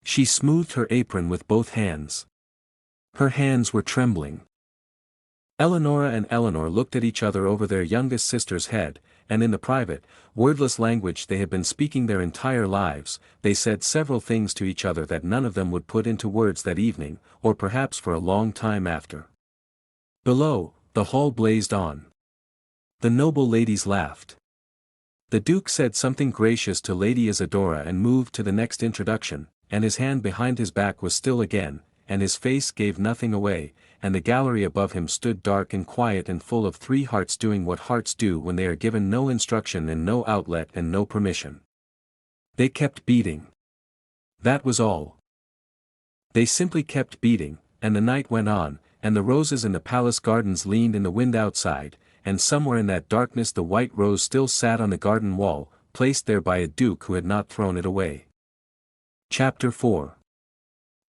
She smoothed her apron with both hands. Her hands were trembling. Eleonora and Eleanor looked at each other over their youngest sister's head, and in the private, wordless language they had been speaking their entire lives, they said several things to each other that none of them would put into words that evening, or perhaps for a long time after. Below, the hall blazed on. The noble ladies laughed. The Duke said something gracious to Lady Isadora and moved to the next introduction, and his hand behind his back was still again, and his face gave nothing away, and the gallery above him stood dark and quiet and full of 3 hearts doing what hearts do when they are given no instruction and no outlet and no permission. They kept beating. That was all. They simply kept beating, and the night went on, and the roses in the palace gardens leaned in the wind outside, and somewhere in that darkness the white rose still sat on the garden wall, placed there by a duke who had not thrown it away. Chapter 4.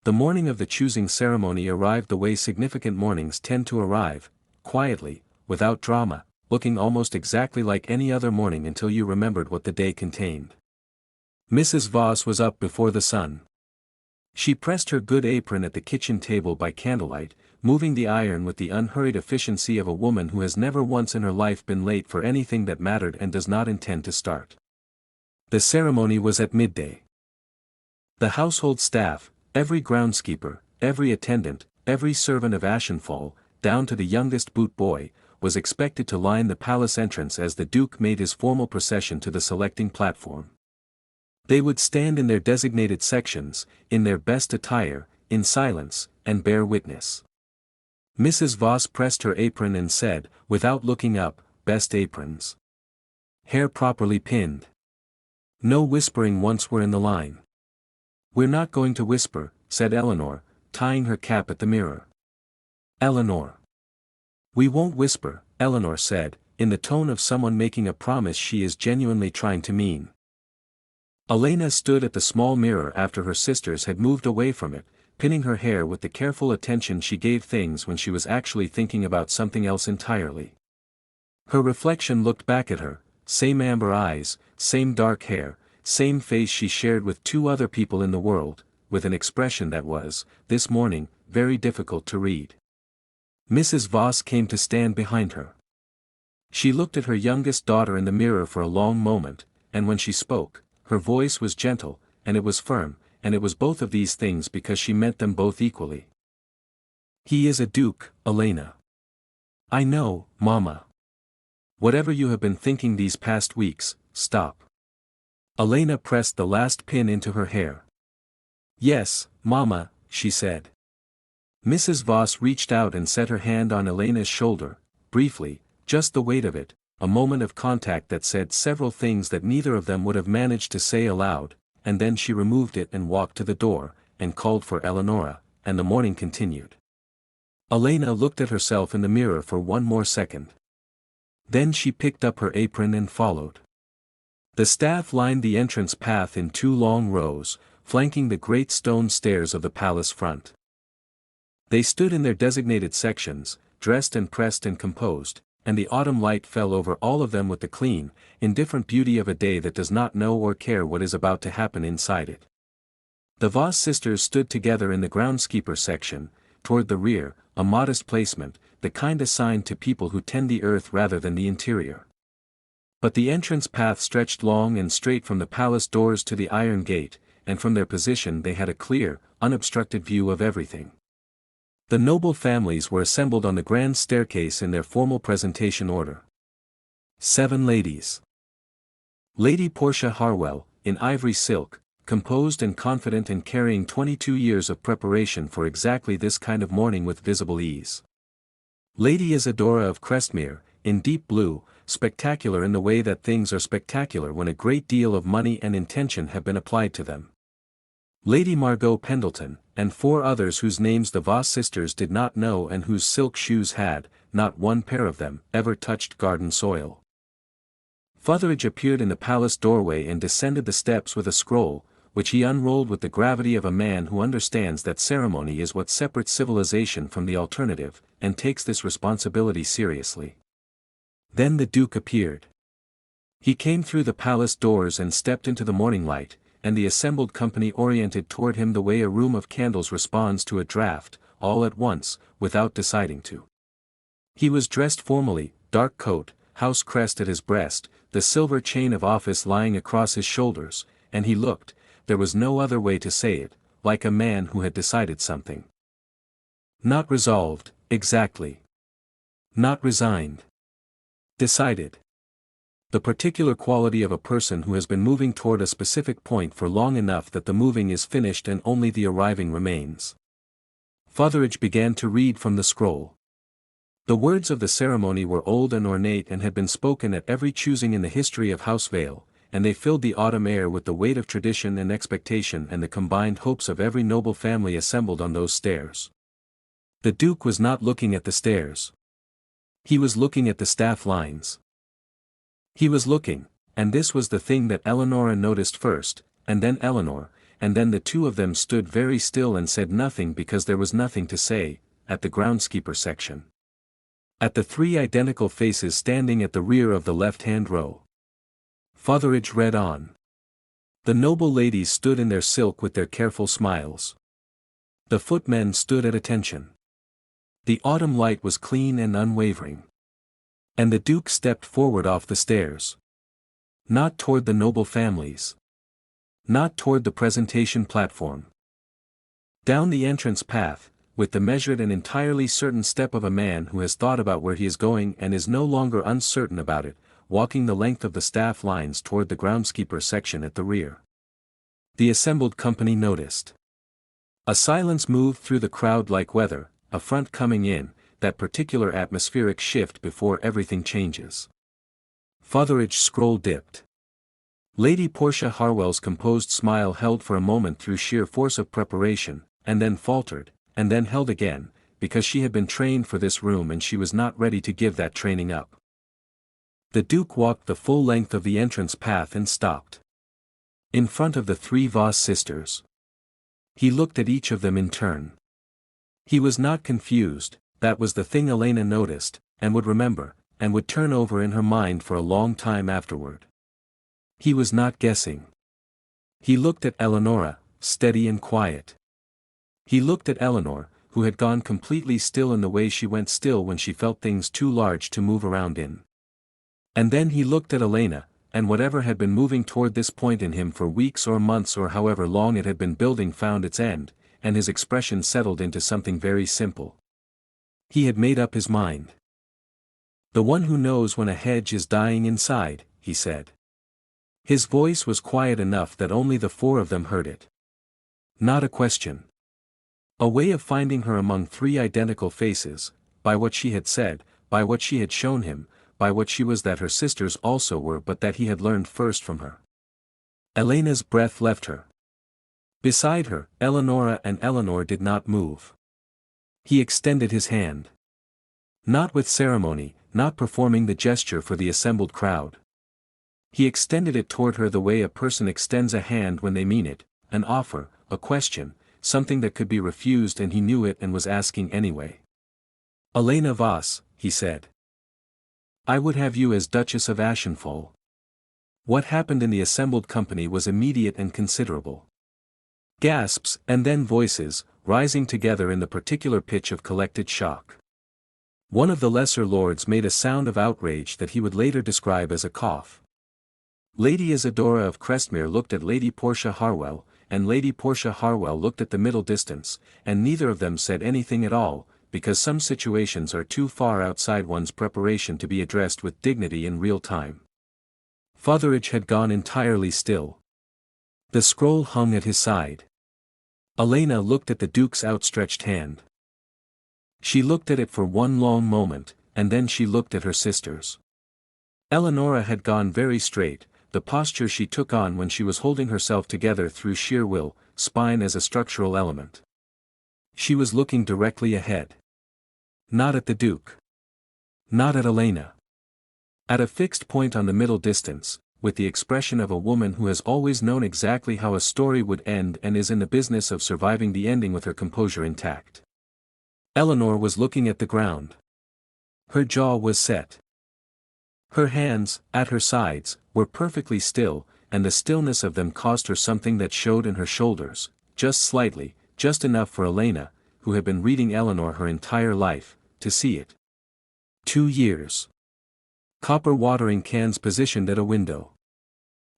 The morning of the choosing ceremony arrived the way significant mornings tend to arrive, quietly, without drama, looking almost exactly like any other morning until you remembered what the day contained. Mrs. Voss was up before the sun. She pressed her good apron at the kitchen table by candlelight, moving the iron with the unhurried efficiency of a woman who has never once in her life been late for anything that mattered and does not intend to start. The ceremony was at midday. The household staff, every groundskeeper, every attendant, every servant of Ashenfall, down to the youngest boot boy, was expected to line the palace entrance as the Duke made his formal procession to the selecting platform. They would stand in their designated sections, in their best attire, in silence, and bear witness. Mrs. Voss pressed her apron and said, without looking up, "Best aprons. Hair properly pinned. No whispering once we're in the line." "We're not going to whisper," said Eleanor, tying her cap at the mirror. "Eleanor." "We won't whisper," Eleanor said, in the tone of someone making a promise she is genuinely trying to mean. Elena stood at the small mirror after her sisters had moved away from it, pinning her hair with the careful attention she gave things when she was actually thinking about something else entirely. Her reflection looked back at her, same amber eyes, same dark hair, same face she shared with two other people in the world, with an expression that was, this morning, very difficult to read. Mrs. Voss came to stand behind her. She looked at her youngest daughter in the mirror for a long moment, and when she spoke, her voice was gentle, and it was firm, and it was both of these things because she meant them both equally. "He is a duke, Elena." "I know, Mama. Whatever you have been thinking these past weeks, stop." Elena pressed the last pin into her hair. "Yes, Mama," she said. Mrs. Voss reached out and set her hand on Elena's shoulder, briefly, just the weight of it, a moment of contact that said several things that neither of them would have managed to say aloud, and then she removed it and walked to the door, and called for Eleonora, and the morning continued. Elena looked at herself in the mirror for one more second. Then she picked up her apron and followed. The staff lined the entrance path in two long rows, flanking the great stone stairs of the palace front. They stood in their designated sections, dressed and pressed and composed, and the autumn light fell over all of them with the clean, indifferent beauty of a day that does not know or care what is about to happen inside it. The Voss sisters stood together in the groundskeeper section, toward the rear, a modest placement, the kind assigned to people who tend the earth rather than the interior. But the entrance path stretched long and straight from the palace doors to the iron gate, and from their position they had a clear, unobstructed view of everything. The noble families were assembled on the grand staircase in their formal presentation order. 7 ladies. Lady Portia Harwell, in ivory silk, composed and confident and carrying 22 years of preparation for exactly this kind of morning with visible ease. Lady Isadora of Crestmere, in deep blue, spectacular in the way that things are spectacular when a great deal of money and intention have been applied to them. Lady Margot Pendleton, and 4 others whose names the Voss sisters did not know and whose silk shoes had, not one pair of them, ever touched garden soil. Futheridge appeared in the palace doorway and descended the steps with a scroll, which he unrolled with the gravity of a man who understands that ceremony is what separates civilization from the alternative, and takes this responsibility seriously. Then the Duke appeared. He came through the palace doors and stepped into the morning light, and the assembled company oriented toward him the way a room of candles responds to a draught, all at once, without deciding to. He was dressed formally, dark coat, house crest at his breast, the silver chain of office lying across his shoulders, and he looked, there was no other way to say it, like a man who had decided something. Not resolved, exactly. Not resigned. Decided. The particular quality of a person who has been moving toward a specific point for long enough that the moving is finished and only the arriving remains. Futheridge began to read from the scroll. The words of the ceremony were old and ornate and had been spoken at every choosing in the history of House Vale, and they filled the autumn air with the weight of tradition and expectation and the combined hopes of every noble family assembled on those stairs. The Duke was not looking at the stairs. He was looking at the staff lines. He was looking, and this was the thing that Eleonora noticed first, and then Eleanor, and then the two of them stood very still and said nothing because there was nothing to say, at the groundskeeper section. At the 3 identical faces standing at the rear of the left-hand row. Futheridge read on. The noble ladies stood in their silk with their careful smiles. The footmen stood at attention. The autumn light was clean and unwavering. And the Duke stepped forward off the stairs. Not toward the noble families. Not toward the presentation platform. Down the entrance path, with the measured and entirely certain step of a man who has thought about where he is going and is no longer uncertain about it, walking the length of the staff lines toward the groundskeeper section at the rear. The assembled company noticed. A silence moved through the crowd like weather, a front coming in, that particular atmospheric shift before everything changes. Fotheridge's scroll dipped. Lady Portia Harwell's composed smile held for a moment through sheer force of preparation, and then faltered, and then held again, because she had been trained for this room and she was not ready to give that training up. The Duke walked the full length of the entrance path and stopped. In front of the three Voss sisters. He looked at each of them in turn. He was not confused, that was the thing Elena noticed, and would remember, and would turn over in her mind for a long time afterward. He was not guessing. He looked at Eleonora, steady and quiet. He looked at Eleanor, who had gone completely still in the way she went still when she felt things too large to move around in. And then he looked at Elena, and whatever had been moving toward this point in him for weeks or months or however long it had been building found its end, and his expression settled into something very simple. He had made up his mind. "The one who knows when a hedge is dying inside," he said. His voice was quiet enough that only the four of them heard it. Not a question. A way of finding her among three identical faces, by what she had said, by what she had shown him, by what she was that her sisters also were but that he had learned first from her. Elena's breath left her. Beside her, Eleonora and Eleanor did not move. He extended his hand. Not with ceremony, not performing the gesture for the assembled crowd. He extended it toward her the way a person extends a hand when they mean it, an offer, a question, something that could be refused and he knew it and was asking anyway. "Elena Voss," he said. "I would have you as Duchess of Ashenfall." What happened in the assembled company was immediate and considerable. Gasps, and then voices, rising together in the particular pitch of collected shock. One of the lesser lords made a sound of outrage that he would later describe as a cough. Lady Isadora of Crestmere looked at Lady Portia Harwell, and Lady Portia Harwell looked at the middle distance, and neither of them said anything at all, because some situations are too far outside one's preparation to be addressed with dignity in real time. Fotheridge had gone entirely still. The scroll hung at his side. Elena looked at the Duke's outstretched hand. She looked at it for one long moment, and then she looked at her sisters. Eleonora had gone very straight, the posture she took on when she was holding herself together through sheer will, spine as a structural element. She was looking directly ahead. Not at the Duke. Not at Elena. At a fixed point on the middle distance, with the expression of a woman who has always known exactly how a story would end and is in the business of surviving the ending with her composure intact. Eleanor was looking at the ground. Her jaw was set. Her hands, at her sides, were perfectly still, and the stillness of them caused her something that showed in her shoulders, just slightly, just enough for Elena, who had been reading Eleanor her entire life, to see it. 2 years. Copper watering cans positioned at a window.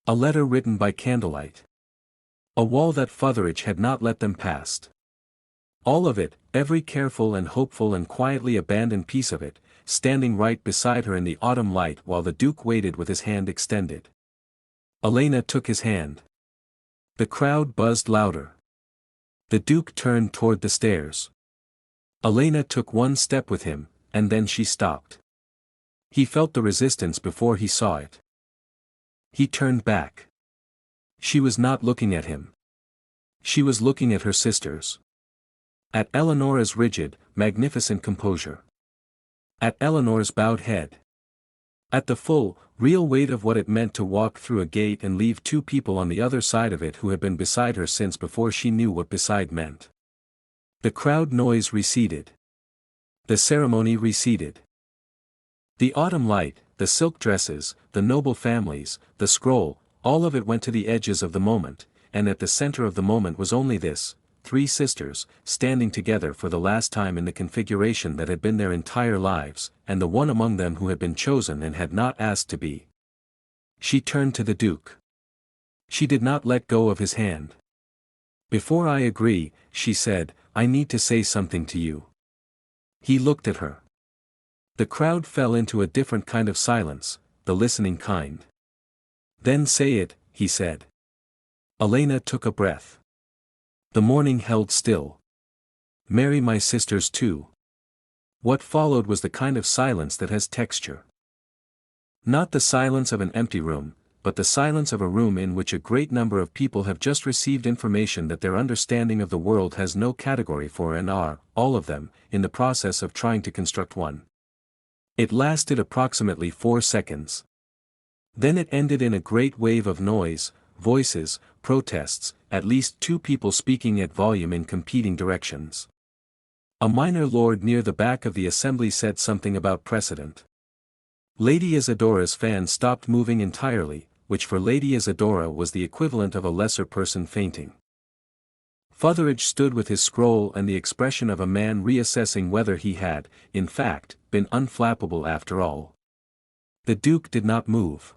A letter written by candlelight. A wall that Fotheridge had not let them past. All of it, every careful and hopeful and quietly abandoned piece of it, standing right beside her in the autumn light while the Duke waited with his hand extended. Elena took his hand. The crowd buzzed louder. The Duke turned toward the stairs. Elena took one step with him, and then she stopped. He felt the resistance before he saw it. He turned back. She was not looking at him. She was looking at her sisters. At Eleonora's rigid, magnificent composure. At Eleanor's bowed head. At the full, real weight of what it meant to walk through a gate and leave two people on the other side of it who had been beside her since before she knew what beside meant. The crowd noise receded. The ceremony receded. The autumn light, the silk dresses, the noble families, the scroll, all of it went to the edges of the moment, and at the center of the moment was only this, three sisters, standing together for the last time in the configuration that had been their entire lives, and the one among them who had been chosen and had not asked to be. She turned to the Duke. She did not let go of his hand. "Before I agree," she said, "I need to say something to you." He looked at her. The crowd fell into a different kind of silence, the listening kind. "Then say it," he said. Elena took a breath. The morning held still. "Marry my sisters too." What followed was the kind of silence that has texture. Not the silence of an empty room, but the silence of a room in which a great number of people have just received information that their understanding of the world has no category for and are, all of them, in the process of trying to construct one. It lasted approximately 4 seconds. Then it ended in a great wave of noise, voices, protests, at least 2 people speaking at volume in competing directions. A minor lord near the back of the assembly said something about precedent. Lady Isadora's fan stopped moving entirely, which for Lady Isadora was the equivalent of a lesser person fainting. Fotheridge stood with his scroll and the expression of a man reassessing whether he had, in fact, been unflappable after all. The Duke did not move.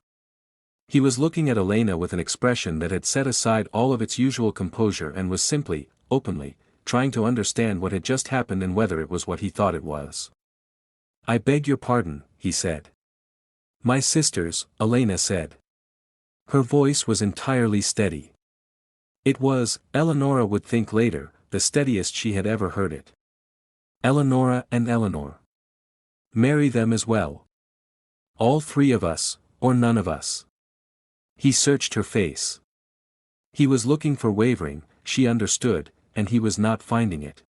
He was looking at Elena with an expression that had set aside all of its usual composure and was simply, openly, trying to understand what had just happened and whether it was what he thought it was. "I beg your pardon," he said. "My sisters," Elena said. Her voice was entirely steady. It was, Eleonora would think later, the steadiest she had ever heard it. "Eleonora and Eleanor. Marry them as well. All 3 of us, or none of us." He searched her face. He was looking for wavering, she understood, and he was not finding it.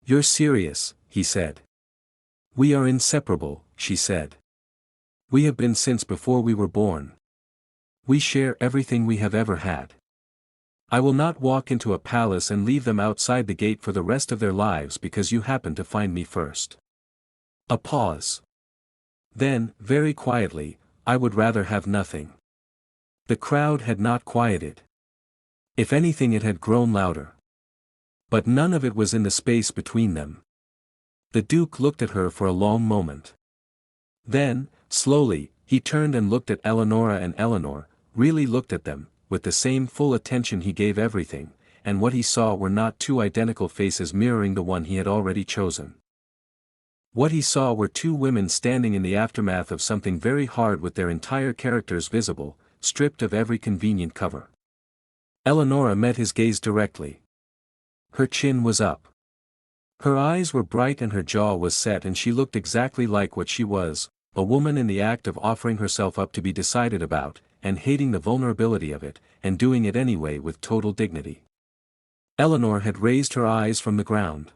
"You're serious," he said. "We are inseparable," she said. "We have been since before we were born. We share everything we have ever had. I will not walk into a palace and leave them outside the gate for the rest of their lives because you happen to find me first." A pause. Then, very quietly, "I would rather have nothing." The crowd had not quieted. If anything, it had grown louder. But none of it was in the space between them. The Duke looked at her for a long moment. Then, slowly, he turned and looked at Eleonora and Eleanor, really looked at them, with the same full attention he gave everything, and what he saw were not 2 identical faces mirroring the one he had already chosen. What he saw were 2 women standing in the aftermath of something very hard with their entire characters visible, stripped of every convenient cover. Eleonora met his gaze directly. Her chin was up. Her eyes were bright and her jaw was set, and she looked exactly like what she was, a woman in the act of offering herself up to be decided about, and hating the vulnerability of it, and doing it anyway with total dignity. Eleanor had raised her eyes from the ground.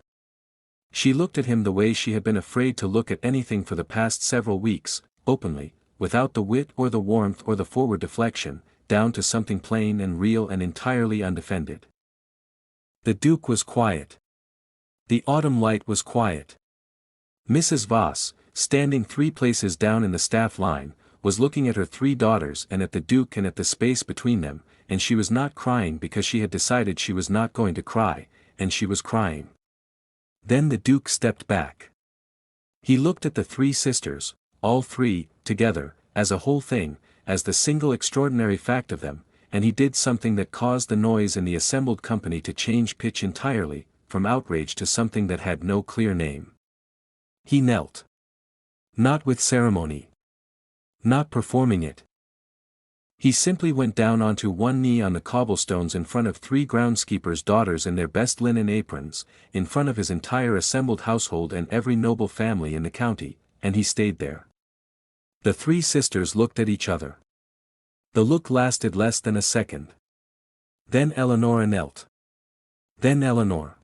She looked at him the way she had been afraid to look at anything for the past several weeks, openly, without the wit or the warmth or the forward deflection, down to something plain and real and entirely undefended. The Duke was quiet. The autumn light was quiet. Mrs. Voss, standing 3 places down in the staff line, was looking at her 3 daughters and at the Duke and at the space between them, and she was not crying because she had decided she was not going to cry, and she was crying. Then the Duke stepped back. He looked at the 3 sisters, all 3, together, as a whole thing, as the single extraordinary fact of them, and he did something that caused the noise in the assembled company to change pitch entirely, from outrage to something that had no clear name. He knelt. Not with ceremony. Not performing it. He simply went down onto one knee on the cobblestones in front of 3 groundskeepers' daughters in their best linen aprons, in front of his entire assembled household and every noble family in the county, and he stayed there. The 3 sisters looked at each other. The look lasted less than a second. Then Eleonora knelt. Then Eleanor.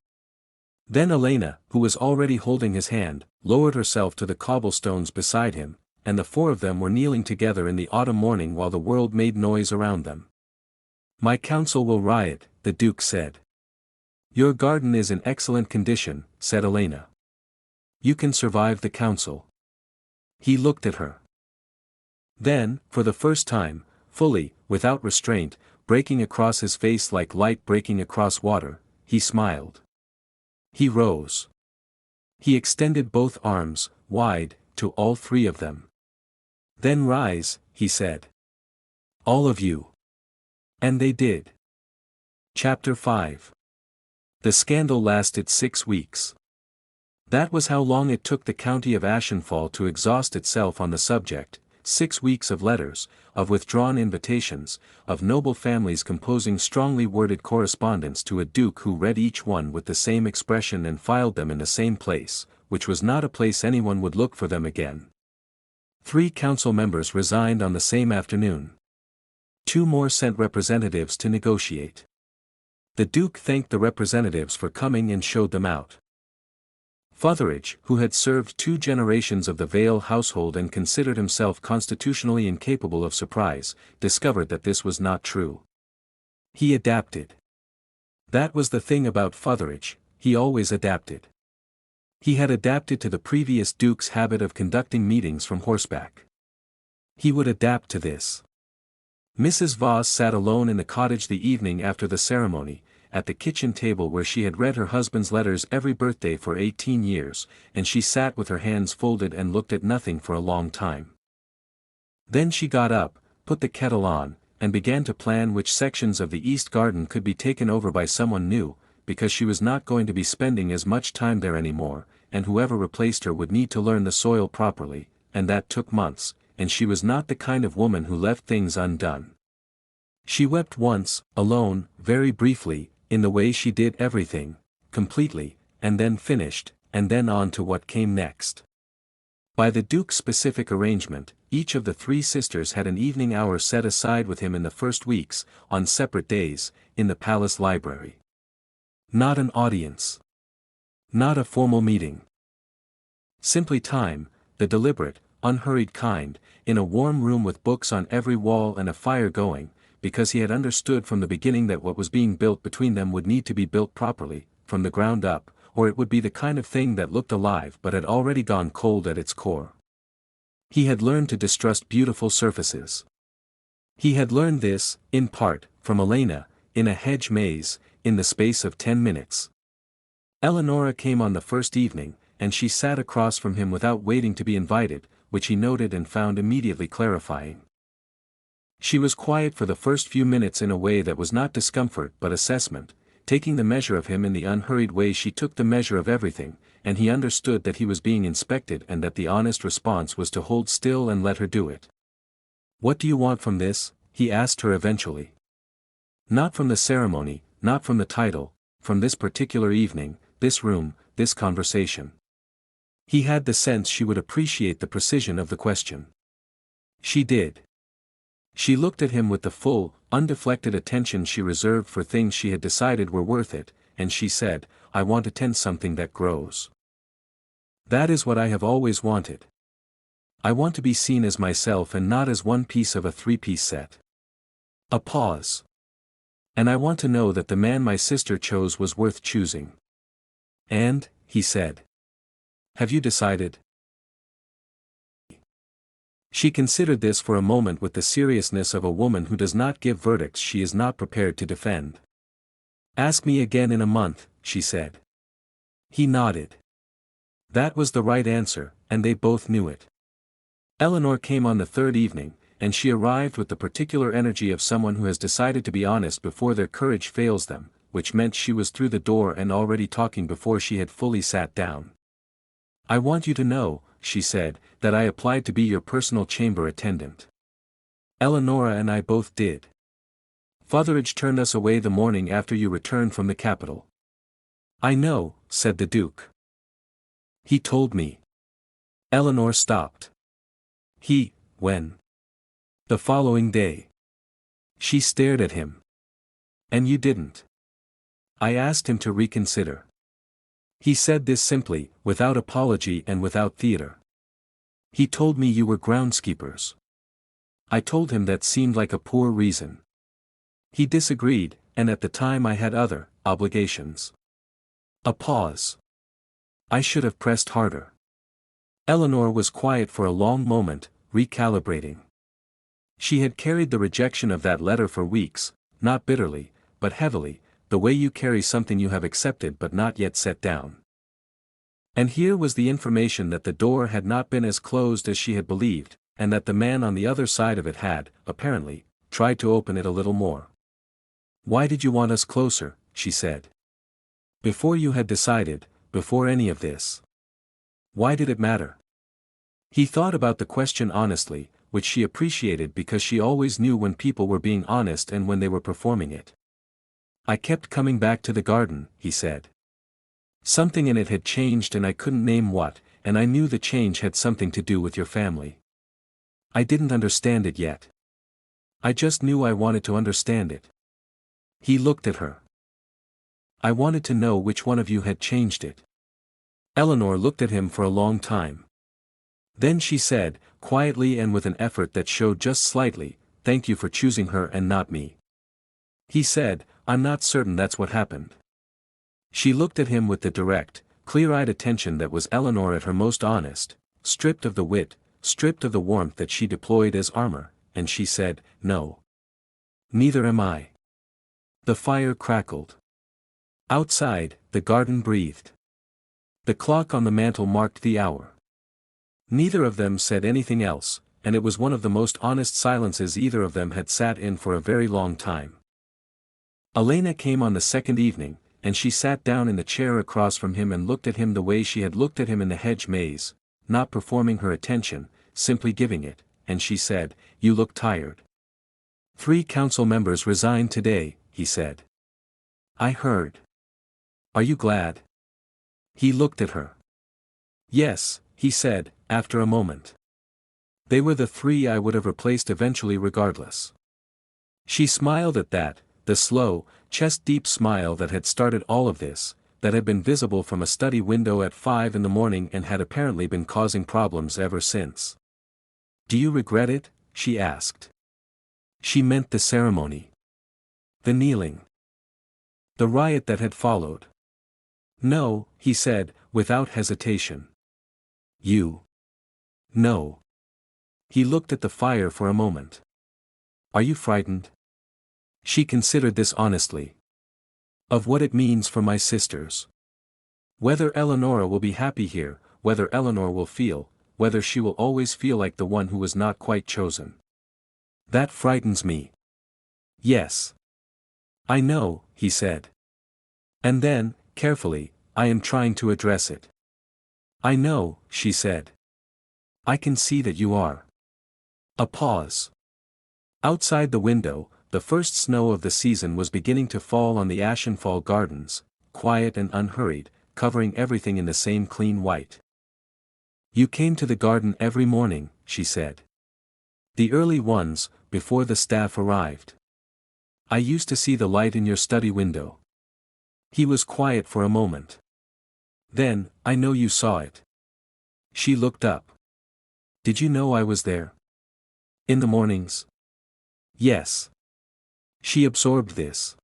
Then Elena, who was already holding his hand, lowered herself to the cobblestones beside him, and the 4 of them were kneeling together in the autumn morning while the world made noise around them. "My council will riot," the Duke said. "Your garden is in excellent condition," said Elena. "You can survive the council." He looked at her. Then, for the first time, fully, without restraint, breaking across his face like light breaking across water, he smiled. He rose. He extended both arms, wide, to all three of them. Then rise, he said. All of you. And they did. Chapter 5. The scandal lasted 6 weeks. That was how long it took the county of Ashenfall to exhaust itself on the subject, 6 weeks of letters, of withdrawn invitations, of noble families composing strongly worded correspondence to a duke who read each one with the same expression and filed them in the same place, which was not a place anyone would look for them again. 3 council members resigned on the same afternoon. 2 more sent representatives to negotiate. The duke thanked the representatives for coming and showed them out. Fotheridge, who had served 2 generations of the Vale household and considered himself constitutionally incapable of surprise, discovered that this was not true. He adapted. That was the thing about Fotheridge, he always adapted. He had adapted to the previous duke's habit of conducting meetings from horseback. He would adapt to this. Mrs. Voss sat alone in the cottage the evening after the ceremony, at the kitchen table where she had read her husband's letters every birthday for 18 years, and she sat with her hands folded and looked at nothing for a long time. Then she got up, put the kettle on, and began to plan which sections of the east garden could be taken over by someone new, because she was not going to be spending as much time there anymore, and whoever replaced her would need to learn the soil properly, and that took months, and she was not the kind of woman who left things undone. She wept once, alone, very briefly, in the way she did everything, completely, and then finished, and then on to what came next. By the duke's specific arrangement, each of the 3 sisters had an evening hour set aside with him in the first weeks, on separate days, in the palace library. Not an audience. Not a formal meeting. Simply time, the deliberate, unhurried kind, in a warm room with books on every wall and a fire going, because he had understood from the beginning that what was being built between them would need to be built properly, from the ground up, or it would be the kind of thing that looked alive but had already gone cold at its core. He had learned to distrust beautiful surfaces. He had learned this, in part, from Elena, in a hedge maze, in the space of 10 minutes. Eleonora came on the first evening, and she sat across from him without waiting to be invited, which he noted and found immediately clarifying. She was quiet for the first few minutes in a way that was not discomfort but assessment, taking the measure of him in the unhurried way she took the measure of everything, and he understood that he was being inspected and that the honest response was to hold still and let her do it. "What do you want from this?" he asked her eventually. "Not from the ceremony, not from the title, from this particular evening, this room, this conversation." He had the sense she would appreciate the precision of the question. She did. She looked at him with the full, undeflected attention she reserved for things she had decided were worth it, and she said, "I want to tend something that grows. That is what I have always wanted. I want to be seen as myself and not as one piece of a 3-piece set." A pause. "And I want to know that the man my sister chose was worth choosing." "And," he said. "Have you decided?" She considered this for a moment with the seriousness of a woman who does not give verdicts she is not prepared to defend. "Ask me again in a month," she said. He nodded. That was the right answer, and they both knew it. Eleanor came on the 3rd evening, and she arrived with the particular energy of someone who has decided to be honest before their courage fails them, which meant she was through the door and already talking before she had fully sat down. "I want you to know," she said, "that I applied to be your personal chamber attendant. Eleonora and I both did. Fotheridge turned us away the morning after you returned from the capital." "I know," said the Duke. "He told me." Eleanor stopped. When?" "The following day." She stared at him. "And you didn't?" "I asked him to reconsider." He said this simply, without apology and without theater. "He told me you were groundskeepers." I told him that seemed like a poor reason. He disagreed, and at the time I had other obligations. A pause. I should have pressed harder. Eleanor was quiet for a long moment, recalibrating. She had carried the rejection of that letter for weeks, not bitterly, but heavily, the way you carry something you have accepted but not yet set down. And here was the information that the door had not been as closed as she had believed, and that the man on the other side of it had, apparently, tried to open it a little more. "Why did you want us closer?" she said. "Before you had decided, before any of this. Why did it matter?" He thought about the question honestly, which she appreciated because she always knew when people were being honest and when they were performing it. "I kept coming back to the garden," he said. "Something in it had changed and I couldn't name what, and I knew the change had something to do with your family. I didn't understand it yet. I just knew I wanted to understand it." He looked at her. "I wanted to know which one of you had changed it." Eleanor looked at him for a long time. Then she said, quietly and with an effort that showed just slightly, "Thank you for choosing her and not me." He said, "I'm not certain that's what happened." She looked at him with the direct, clear-eyed attention that was Eleanor at her most honest, stripped of the wit, stripped of the warmth that she deployed as armor, and she said, "No. Neither am I." The fire crackled. Outside, the garden breathed. The clock on the mantel marked the hour. Neither of them said anything else, and it was one of the most honest silences either of them had sat in for a very long time. Elena came on the second evening, and she sat down in the chair across from him and looked at him the way she had looked at him in the hedge maze, not performing her attention, simply giving it, and she said, "You look tired." "3 council members resigned today," he said. "I heard. Are you glad?" He looked at her. "Yes," he said, after a moment. "They were the 3 I would have replaced eventually regardless." She smiled at that, the slow, chest-deep smile that had started all of this, that had been visible from a study window at 5 in the morning and had apparently been causing problems ever since. "Do you regret it?" she asked. She meant the ceremony. The kneeling. The riot that had followed. "No," he said, without hesitation. "You? No." He looked at the fire for a moment. "Are you frightened?" She considered this honestly. "Of what it means for my sisters. Whether Eleonora will be happy here, whether Eleanor will feel, whether she will always feel like the one who was not quite chosen. That frightens me." "Yes. I know," he said. And then, carefully, "I am trying to address it." "I know," she said. "I can see that you are." A pause. Outside the window, the first snow of the season was beginning to fall on the Ashenfall gardens, quiet and unhurried, covering everything in the same clean white. "You came to the garden every morning," she said. "The early ones, before the staff arrived. I used to see the light in your study window." He was quiet for a moment. "Then, I know you saw it." She looked up. "Did you know I was there? In the mornings?" "Yes." She absorbed this.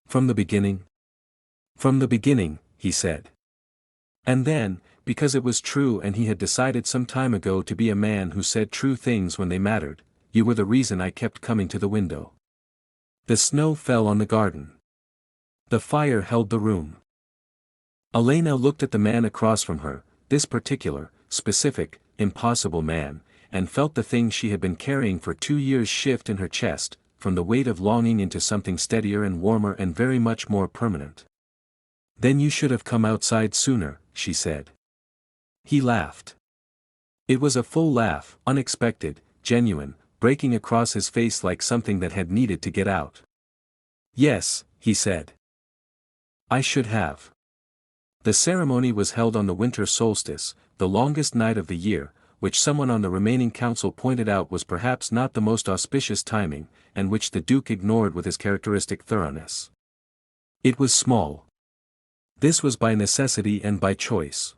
"From the beginning?" "From the beginning," he said. And then, because it was true and he had decided some time ago to be a man who said true things when they mattered, "You were the reason I kept coming to the window." The snow fell on the garden. The fire held the room. Elena looked at the man across from her, this particular, specific, impossible man, and felt the thing she had been carrying for 2 years shift in her chest, from the weight of longing into something steadier and warmer and very much more permanent. "Then you should have come outside sooner," she said. He laughed. It was a full laugh, unexpected, genuine, breaking across his face like something that had needed to get out. "Yes," he said. "I should have." The ceremony was held on the winter solstice, the longest night of the year, which someone on the remaining council pointed out was perhaps not the most auspicious timing, and which the Duke ignored with his characteristic thoroughness. It was small. This was by necessity and by choice.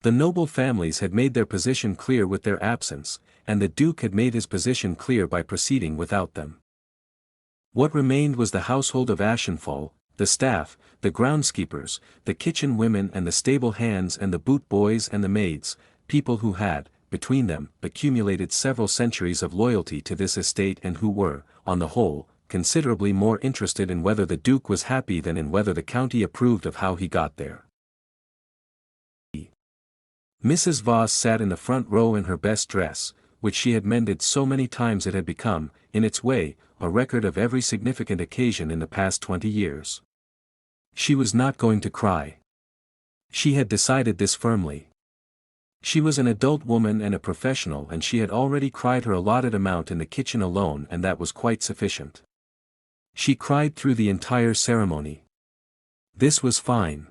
The noble families had made their position clear with their absence, and the Duke had made his position clear by proceeding without them. What remained was the household of Ashenfall, the staff, the groundskeepers, the kitchen women and the stable hands and the boot boys and the maids, people who had, between them, accumulated several centuries of loyalty to this estate and who were, on the whole, considerably more interested in whether the Duke was happy than in whether the county approved of how he got there. Mrs. Voss sat in the front row in her best dress, which she had mended so many times it had become, in its way, a record of every significant occasion in the past 20 years. She was not going to cry. She had decided this firmly. She was an adult woman and a professional, and she had already cried her allotted amount in the kitchen alone, and that was quite sufficient. She cried through the entire ceremony. This was fine.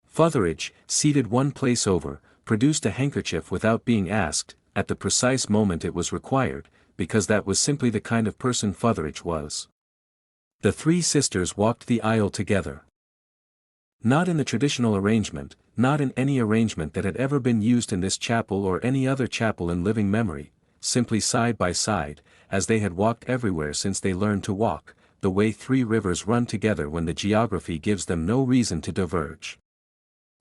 Fotheridge, seated one place over, produced a handkerchief without being asked, at the precise moment it was required, because that was simply the kind of person Fotheridge was. The three sisters walked the aisle together. Not in the traditional arrangement, not in any arrangement that had ever been used in this chapel or any other chapel in living memory, simply side by side, as they had walked everywhere since they learned to walk, the way three rivers run together when the geography gives them no reason to diverge.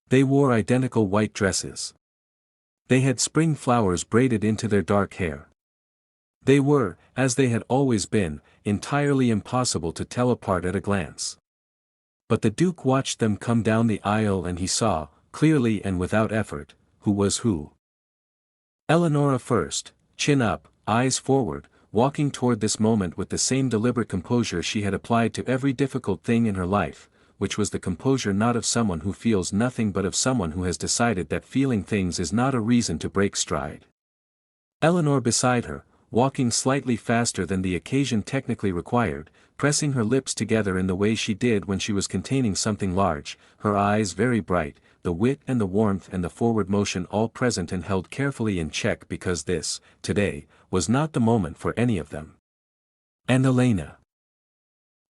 They wore identical white dresses. They had spring flowers braided into their dark hair. They were, as they had always been, entirely impossible to tell apart at a glance. But the Duke watched them come down the aisle, and he saw, clearly and without effort, who was who. Eleanora first, chin up, eyes forward, walking toward this moment with the same deliberate composure she had applied to every difficult thing in her life, which was the composure not of someone who feels nothing but of someone who has decided that feeling things is not a reason to break stride. Eleanor beside her, walking slightly faster than the occasion technically required, pressing her lips together in the way she did when she was containing something large, her eyes very bright, the wit and the warmth and the forward motion all present and held carefully in check because this, today, was not the moment for any of them. And Elena,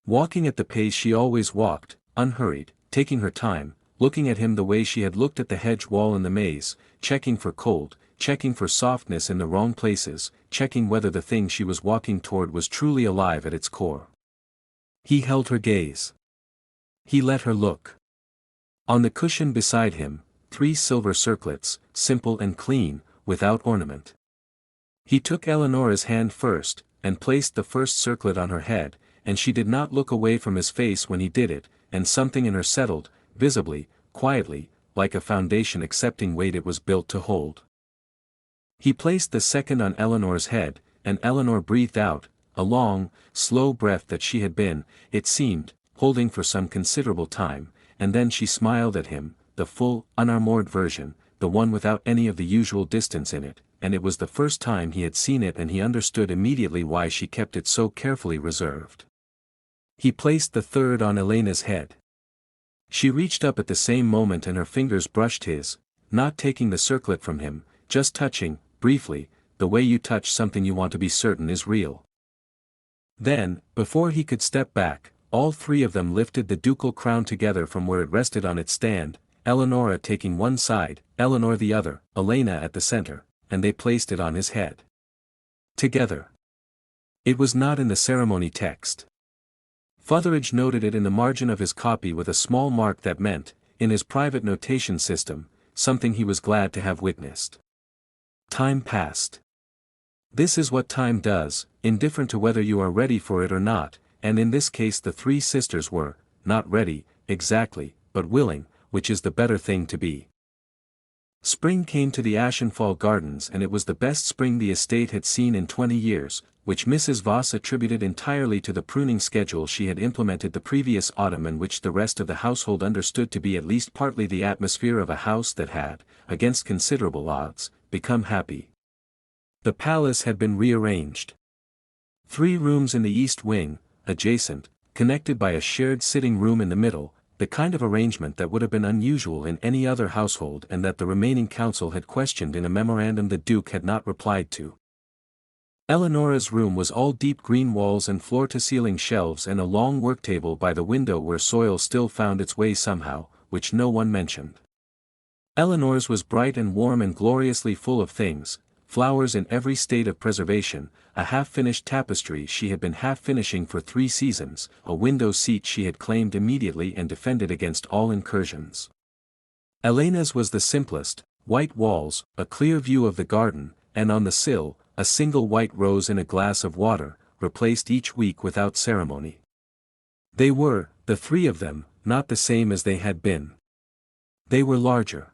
walking at the pace she always walked, unhurried, taking her time, looking at him the way she had looked at the hedge wall in the maze, checking for cold, checking for softness in the wrong places, checking whether the thing she was walking toward was truly alive at its core. He held her gaze. He let her look. On the cushion beside him, 3 silver circlets, simple and clean, without ornament. He took Eleanora's hand first, and placed the first circlet on her head, and she did not look away from his face when he did it, and something in her settled, visibly, quietly, like a foundation accepting weight it was built to hold. He placed the second on Eleanor's head, and Eleanor breathed out, a long, slow breath that she had been, it seemed, holding for some considerable time, and then she smiled at him, the full, unarmored version, the one without any of the usual distance in it, and it was the first time he had seen it, and he understood immediately why she kept it so carefully reserved. He placed the third on Elena's head. She reached up at the same moment and her fingers brushed his, not taking the circlet from him, just touching, briefly, the way you touch something you want to be certain is real. Then, before he could step back, all 3 of them lifted the ducal crown together from where it rested on its stand, Eleanora taking one side, Eleanor the other, Elena at the center, and they placed it on his head. Together. It was not in the ceremony text. Fotheridge noted it in the margin of his copy with a small mark that meant, in his private notation system, something he was glad to have witnessed. Time passed. This is what time does, indifferent to whether you are ready for it or not, and in this case the 3 sisters were, not ready, exactly, but willing, which is the better thing to be. Spring came to the Ashenfall Gardens, and it was the best spring the estate had seen in 20 years, which Mrs. Voss attributed entirely to the pruning schedule she had implemented the previous autumn, and which the rest of the household understood to be at least partly the atmosphere of a house that had, against considerable odds, become happy. The palace had been rearranged. 3 rooms in the east wing, adjacent, connected by a shared sitting room in the middle, the kind of arrangement that would have been unusual in any other household and that the remaining council had questioned in a memorandum the Duke had not replied to. Eleanora's room was all deep green walls and floor-to-ceiling shelves and a long worktable by the window where soil still found its way somehow, which no one mentioned. Eleanor's was bright and warm and gloriously full of things, flowers in every state of preservation, a half-finished tapestry she had been half-finishing for 3 seasons, a window seat she had claimed immediately and defended against all incursions. Elena's was the simplest, white walls, a clear view of the garden, and on the sill, a single white rose in a glass of water, replaced each week without ceremony. They were, the three of them, not the same as they had been. They were larger.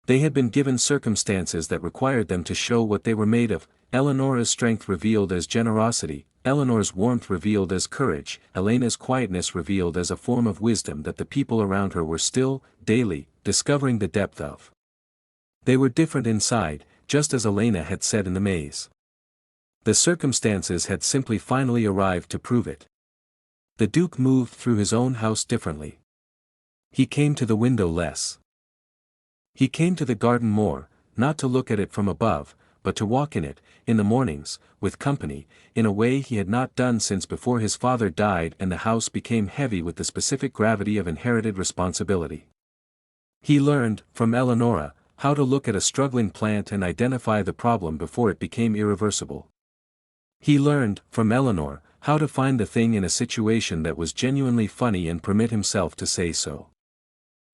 They had been given circumstances that required them to show what they were made of. Eleanora's strength revealed as generosity, Eleanor's warmth revealed as courage, Elena's quietness revealed as a form of wisdom that the people around her were still, daily, discovering the depth of. They were different inside, just as Elena had said in the maze. The circumstances had simply finally arrived to prove it. The Duke moved through his own house differently. He came to the window less. He came to the garden more, not to look at it from above, but to walk in it, in the mornings, with company, in a way he had not done since before his father died and the house became heavy with the specific gravity of inherited responsibility. He learned, from Eleanora, how to look at a struggling plant and identify the problem before it became irreversible. He learned, from Eleanor, how to find the thing in a situation that was genuinely funny and permit himself to say so.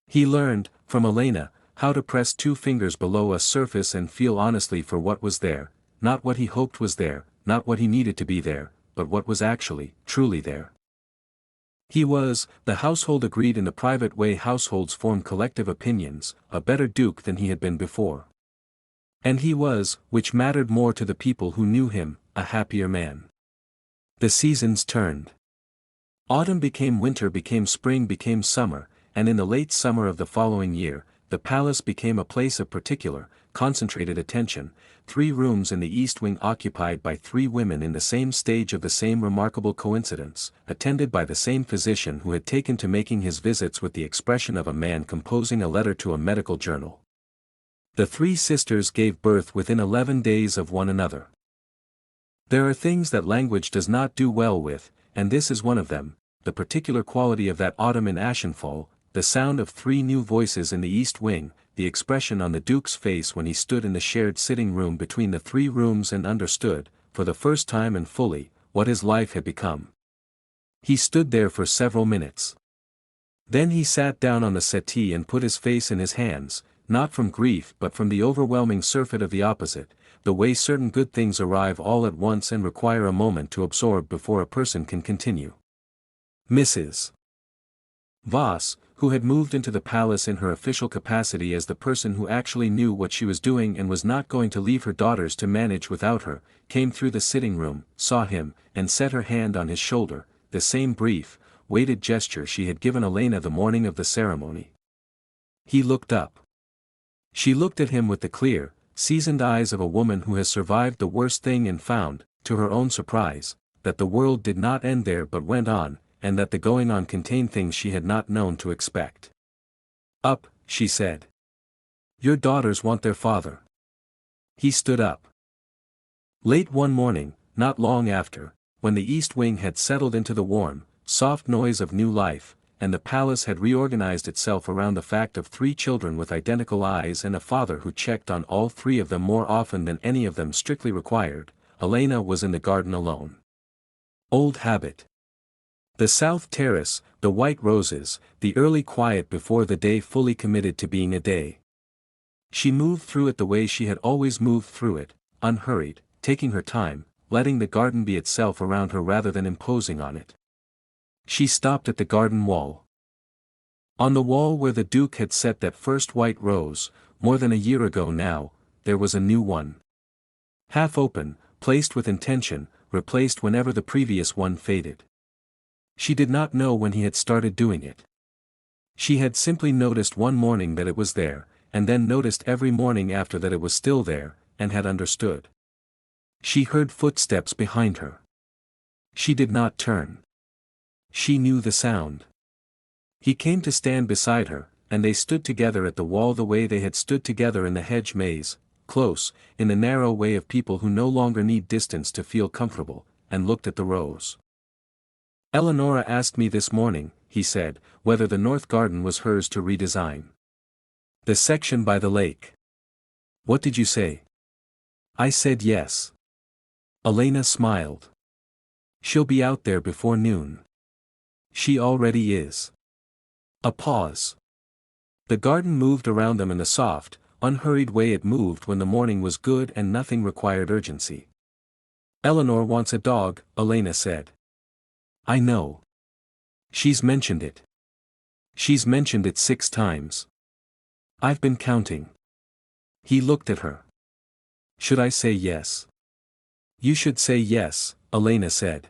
He learned, from Elena, how to press two fingers below a surface and feel honestly for what was there, not what he hoped was there, not what he needed to be there, but what was actually, truly there. He was, the household agreed in the private way households form collective opinions, a better Duke than he had been before. And he was, which mattered more to the people who knew him, a happier man. The seasons turned. Autumn became winter, became spring, became summer, and in the late summer of the following year, the palace became a place of particular, concentrated attention, 3 rooms in the east wing occupied by 3 women in the same stage of the same remarkable coincidence, attended by the same physician who had taken to making his visits with the expression of a man composing a letter to a medical journal. The 3 sisters gave birth within 11 days of one another. There are things that language does not do well with, and this is one of them, the particular quality of that autumn in Ashenfall, the sound of 3 new voices in the east wing, the expression on the Duke's face when he stood in the shared sitting room between the 3 rooms and understood, for the first time and fully, what his life had become. He stood there for several minutes. Then he sat down on the settee and put his face in his hands, not from grief but from the overwhelming surfeit of the opposite, the way certain good things arrive all at once and require a moment to absorb before a person can continue. Mrs. Voss, who had moved into the palace in her official capacity as the person who actually knew what she was doing and was not going to leave her daughters to manage without her, came through the sitting room, saw him, and set her hand on his shoulder, the same brief, weighted gesture she had given Elena the morning of the ceremony. He looked up. She looked at him with the clear, seasoned eyes of a woman who has survived the worst thing and found, to her own surprise, that the world did not end there but went on, and that the going on contained things she had not known to expect. "Up," she said. "Your daughters want their father." He stood up. Late one morning, not long after, when the east wing had settled into the warm, soft noise of new life, and the palace had reorganized itself around the fact of 3 children with identical eyes and a father who checked on all 3 of them more often than any of them strictly required, Elena was in the garden alone. Old habit. The south terrace, the white roses, the early quiet before the day fully committed to being a day. She moved through it the way she had always moved through it, unhurried, taking her time, letting the garden be itself around her rather than imposing on it. She stopped at the garden wall. On the wall where the Duke had set that first white rose, more than a year ago now, there was a new one. Half open, placed with intention, replaced whenever the previous one faded. She did not know when he had started doing it. She had simply noticed one morning that it was there, and then noticed every morning after that it was still there, and had understood. She heard footsteps behind her. She did not turn. She knew the sound. He came to stand beside her, and they stood together at the wall the way they had stood together in the hedge maze, close, in the narrow way of people who no longer need distance to feel comfortable, and looked at the rose. "Eleanora asked me this morning," he said, "whether the north garden was hers to redesign. The section by the lake. What did you say?" "I said yes." Elena smiled. "She'll be out there before noon." "She already is." A pause. The garden moved around them in the soft, unhurried way it moved when the morning was good and nothing required urgency. Eleanor wants a dog, Elena said. I know. She's mentioned it. She's mentioned it 6 times. I've been counting. He looked at her. Should I say yes? You should say yes, Elena said.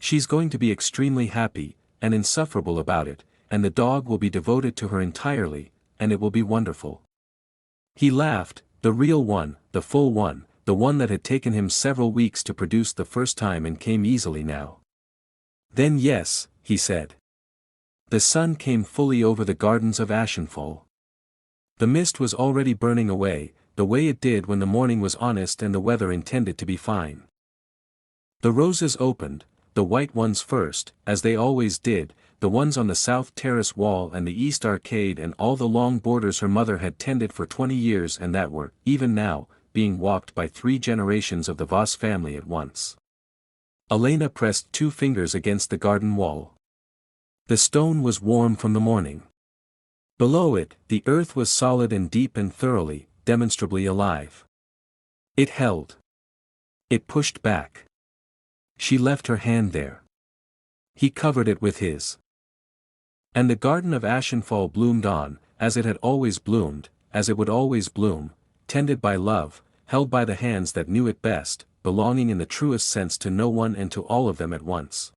She's going to be extremely happy, and insufferable about it, and the dog will be devoted to her entirely, and it will be wonderful. He laughed, the real one, the full one, the one that had taken him several weeks to produce the first time and came easily now. Then yes, he said. The sun came fully over the gardens of Ashenfall. The mist was already burning away, the way it did when the morning was honest and the weather intended to be fine. The roses opened, the white ones first, as they always did, the ones on the south terrace wall and the east arcade and all the long borders her mother had tended for 20 years and that were, even now, being walked by 3 generations of the Voss family at once. Elena pressed 2 fingers against the garden wall. The stone was warm from the morning. Below it, the earth was solid and deep and thoroughly, demonstrably alive. It held. It pushed back. She left her hand there. He covered it with his. And the garden of Ashenfall bloomed on, as it had always bloomed, as it would always bloom, tended by love, held by the hands that knew it best, belonging in the truest sense to no one and to all of them at once.